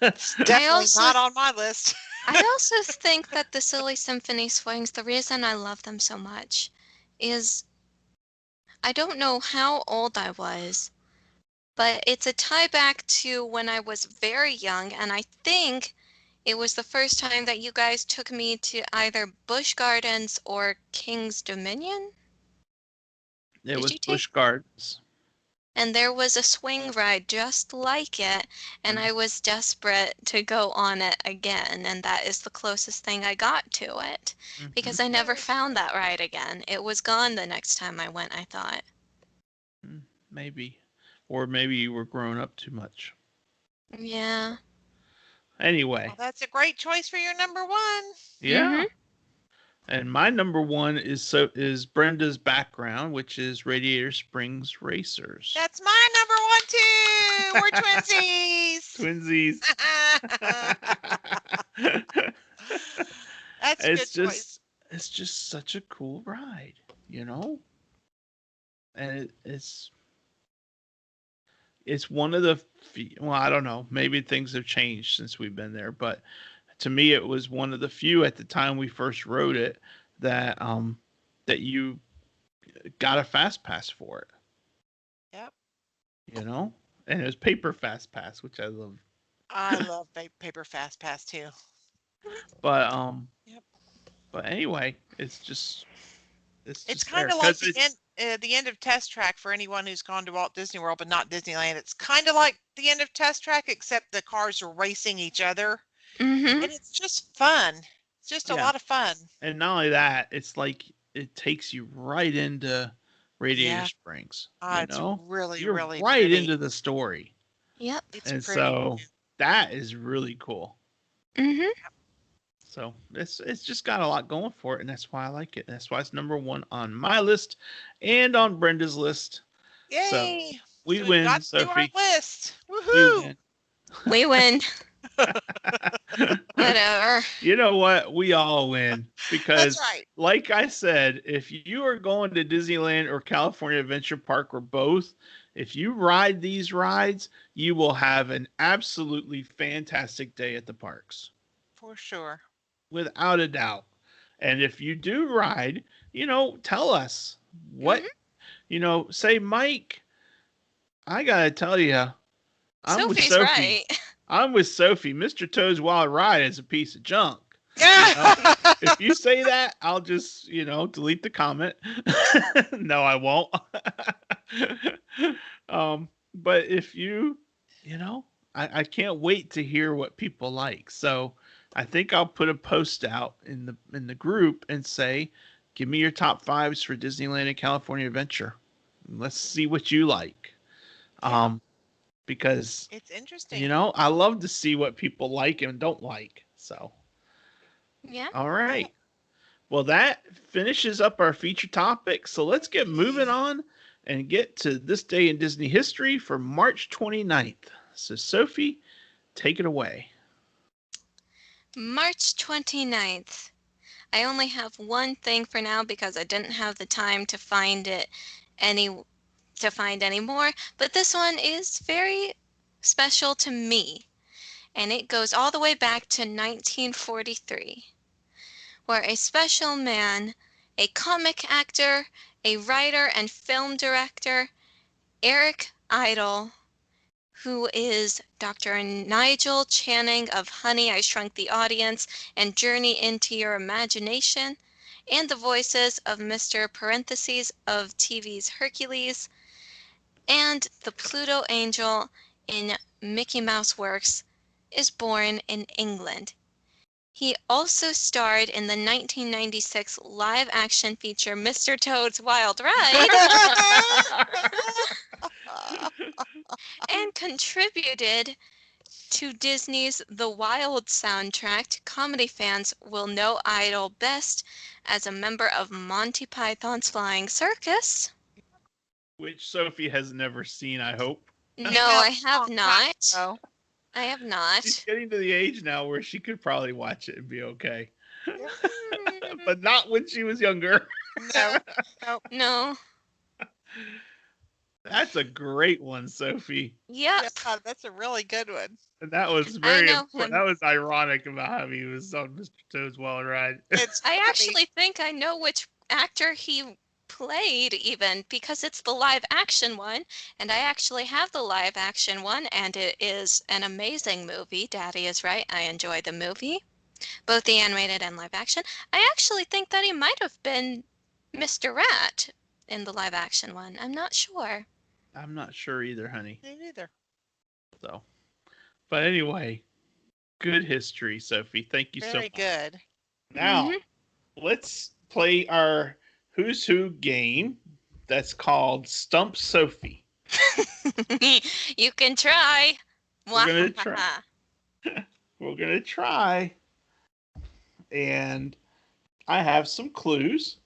It's definitely not on my list. I also think that the Silly Symphony swings, the reason I love them so much is I don't know how old I was, but it's a tie back to when I was very young, and I think it was the first time that you guys took me to either Busch Gardens or King's Dominion. It was Busch Gardens. And there was a swing ride just like it, and I was desperate to go on it again, and that is the closest thing I got to it, because I never found that ride again. It was gone the next time I went, I thought. Maybe. Or maybe you were growing up too much. Yeah. Anyway. Well, that's a great choice for your number one. Yeah. And my number one is Brenda's background, which is Radiator Springs Racers. That's my number one too. We're twinsies. That's a good choice. It's just such a cool ride, And it's one of the well, I don't know, maybe things have changed since we've been there, but to me, it was one of the few at the time we first rode it that you got a fast pass for it. Yep. And it was paper fast pass, which I love. I love paper fast pass too. But But anyway, it's kind of like the end of Test Track for anyone who's gone to Walt Disney World but not Disneyland. It's kind of like the end of Test Track, except the cars are racing each other. And it's just fun. It's just a lot of fun. And not only that, it's like it takes you right into Radiator Springs. It's really, You're really right pretty. into the story. Yep. It's and pretty. So that is really cool. So it's just got a lot going for it, and that's why I like it. That's why it's number one on my list and on Brenda's list. Yay! So we win, got Sophie. To our list. Woohoo! We win. Whatever. You know what? We all win That's because, right. like I said, if you are going to Disneyland or California Adventure Park or both, if you ride these rides, you will have an absolutely fantastic day at the parks, For sure. without a doubt. And if you do ride, tell us Hmm. what, say, Mike, I got to tell you, I'm with Sophie's Sophie. right. I'm with Sophie. Mr. Toad's Wild Ride is a piece of junk. You know, Yeah. if you say that, I'll just, delete the comment. No, I won't. But if I can't wait to hear what people like. So I think I'll put a post out in the group and say, give me your top fives for Disneyland and California Adventure. Let's see what you like. Yeah. Because It's interesting. I love to see what people like and don't like. So, Yeah. all Yeah. right. Well, that finishes up our feature topic. So let's get moving on and get to this day in Disney history for March 29th. So, Sophie, take it away. March 29th. I only have one thing for now because I didn't have the time to find any more, but this one is very special to me, and it goes all the way back to 1943, where a special man, a comic actor, a writer and film director, Eric Idle, who is Dr. Nigel Channing of Honey, I Shrunk the Audience and Journey into Your Imagination, and the voices of Mr. Parentheses of TV's Hercules, and the Pluto Angel in Mickey Mouse Works, is born in England. He also starred in the 1996 live-action feature Mr. Toad's Wild Ride and contributed to Disney's The Wild soundtrack. Comedy fans will know Idol best as a member of Monty Python's Flying Circus. Which Sophie has never seen, I hope. No, No, I have long time not. ago. I have She's not. getting to the age now where she could probably watch it and be okay. Yep. But not when she was younger. No. Nope. No. That's a great one, Sophie. Yep. Yeah, that's a really good one. And that was I very know important. him. That was ironic about how he was on Mr. Toad's Wild Ride. It's I funny. actually think I know which actor he played even because it's the live action one, and I actually have the live action one, and it is an amazing movie. Daddy is right. I enjoy the movie, both the animated and live action. I actually think that he might have been Mr. Rat in the live action one. I'm not sure. I'm not sure either, honey. Me neither. So, but anyway, good history, Sophie. Thank you so Very much. good. Now, let's play our Who's Who game that's called Stump Sophie. You can try. We're gonna try. We're going to try. And I have some clues.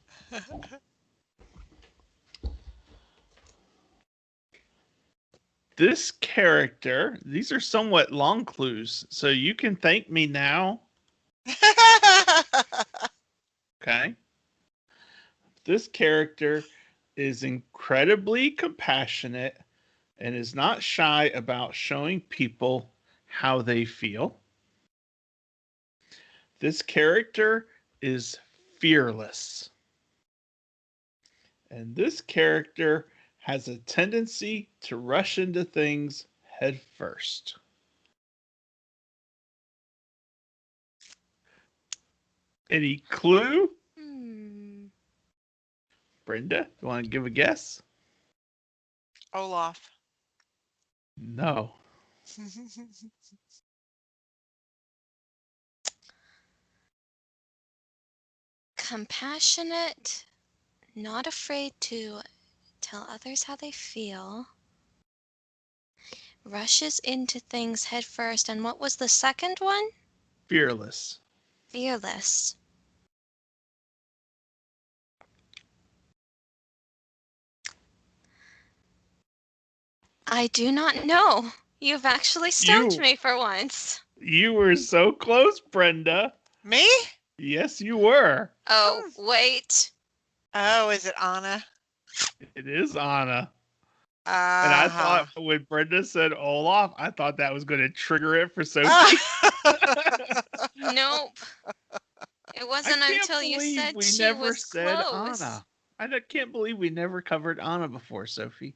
This character, these are somewhat long clues, so you can thank me now. Okay. This character is incredibly compassionate and is not shy about showing people how they feel. This character is fearless. And this character has a tendency to rush into things head first. Any clue? Brenda, you want to give a guess? Olaf. No. Compassionate, not afraid to tell others how they feel, rushes into things head first, and what was the second one? Fearless. Fearless. I do not know. You've actually stumped You me for once. You were so close, Brenda. Me? Yes, you were. Oh, wait. Oh, is it Anna? It is Anna. And I thought when Brenda said Olaf, I thought that was going to trigger it for Sophie. Nope. It wasn't until you said we she never was said close. Anna. I can't believe we never covered Anna before, Sophie.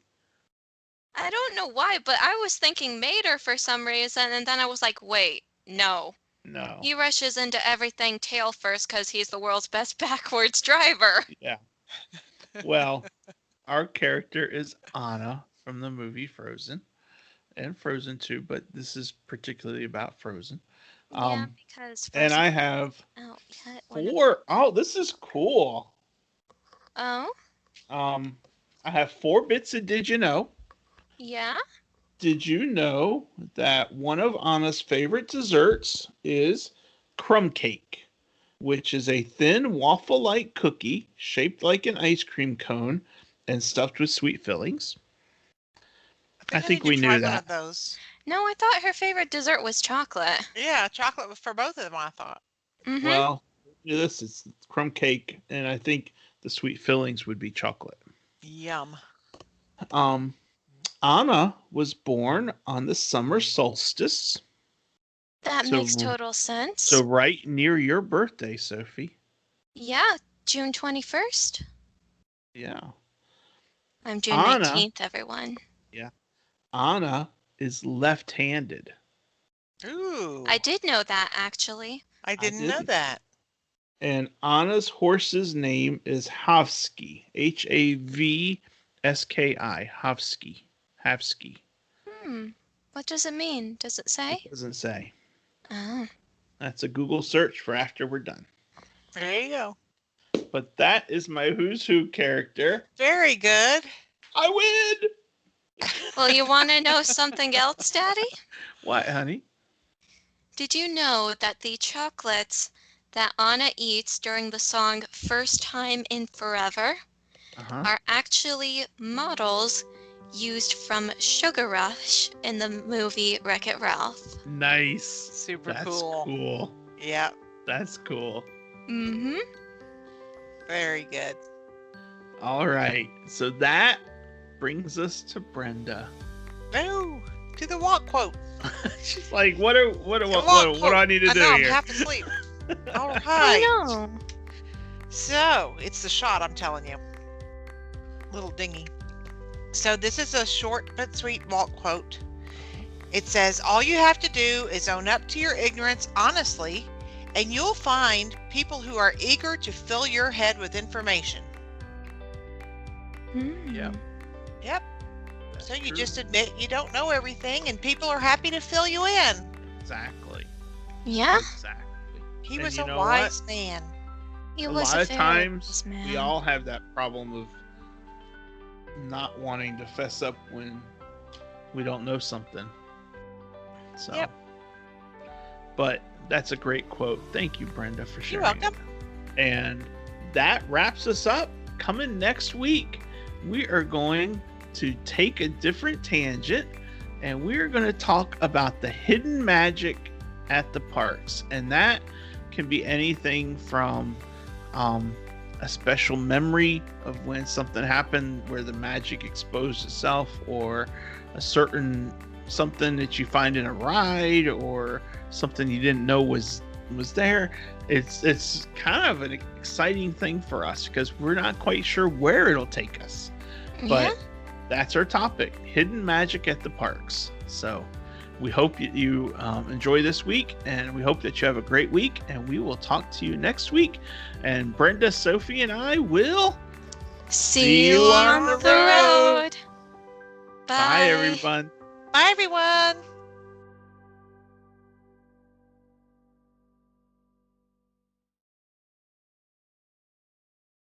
I don't know why, but I was thinking Mater for some reason, and then I was like, wait, no. No. He rushes into everything tail first because he's the world's best backwards driver. Yeah. Well, our character is Anna from the movie Frozen and Frozen 2, but this is particularly about Frozen. Yeah, because and I have four. 4. Oh, this is cool. Oh? I have 4 bits of Did You Know? Yeah? Did you know that one of Anna's favorite desserts is crumb cake, which is a thin waffle-like cookie shaped like an ice cream cone and stuffed with sweet fillings? I think we knew that. One of those. No, I thought her favorite dessert was chocolate. Yeah, chocolate was for both of them, I thought. Mm-hmm. Well, this is crumb cake, and I think the sweet fillings would be chocolate. Yum. Anna was born on the summer solstice. That makes total sense. So right near your birthday, Sophie. Yeah, June 21st. Yeah. I'm June 19th, everyone. Yeah. Anna is left-handed. Ooh. I did know that, actually. I didn't know that. And Anna's horse's name is Havski. Havski. Havski. Havski. What does it mean? Does it say? It doesn't say. Oh. That's a Google search for after we're done. There you go. But that is my Who's Who character. Very good. I win! Well, you want to know something else, Daddy? What, honey? Did you know that the chocolates that Anna eats during the song First Time in Forever are actually models used from Sugar Rush in the movie Wreck-It Ralph? Nice. Super That's cool. cool. Yep. That's cool. Mm-hmm. Very good. All right. So that brings us to Brenda. No, to the walk quote. She's like, what do I need to do I'm here? half asleep. All right. I know. So it's the shot, I'm telling you. Little dingy. So this is a short but sweet Walt quote. It says, all you have to do is own up to your ignorance honestly, and you'll find people who are eager to fill your head with information. Yep. Yep. That's so you true. just admit you don't know everything, and people are happy to fill you in. Exactly. Yeah. Exactly. He And was you a know wise what? man. He A was lot a of very times wise man. we all have that problem of not wanting to fess up when we don't know something. So, Yep. But that's a great quote. Thank you, Brenda, for sharing. You're welcome. it. And that wraps us up. Coming next week, we are going to take a different tangent, and we are going to talk about the hidden magic at the parks, and that can be anything from a special memory of when something happened where the magic exposed itself, or a certain something that you find in a ride, or something you didn't know was there. It's kind of an exciting thing for us because we're not quite sure where it'll take us, but that's our topic: hidden magic at the parks. So we hope you enjoy this week, and we hope that you have a great week, and we will talk to you next week. And Brenda, Sophie, and I will see you on the road. Bye, everyone. Bye, everyone.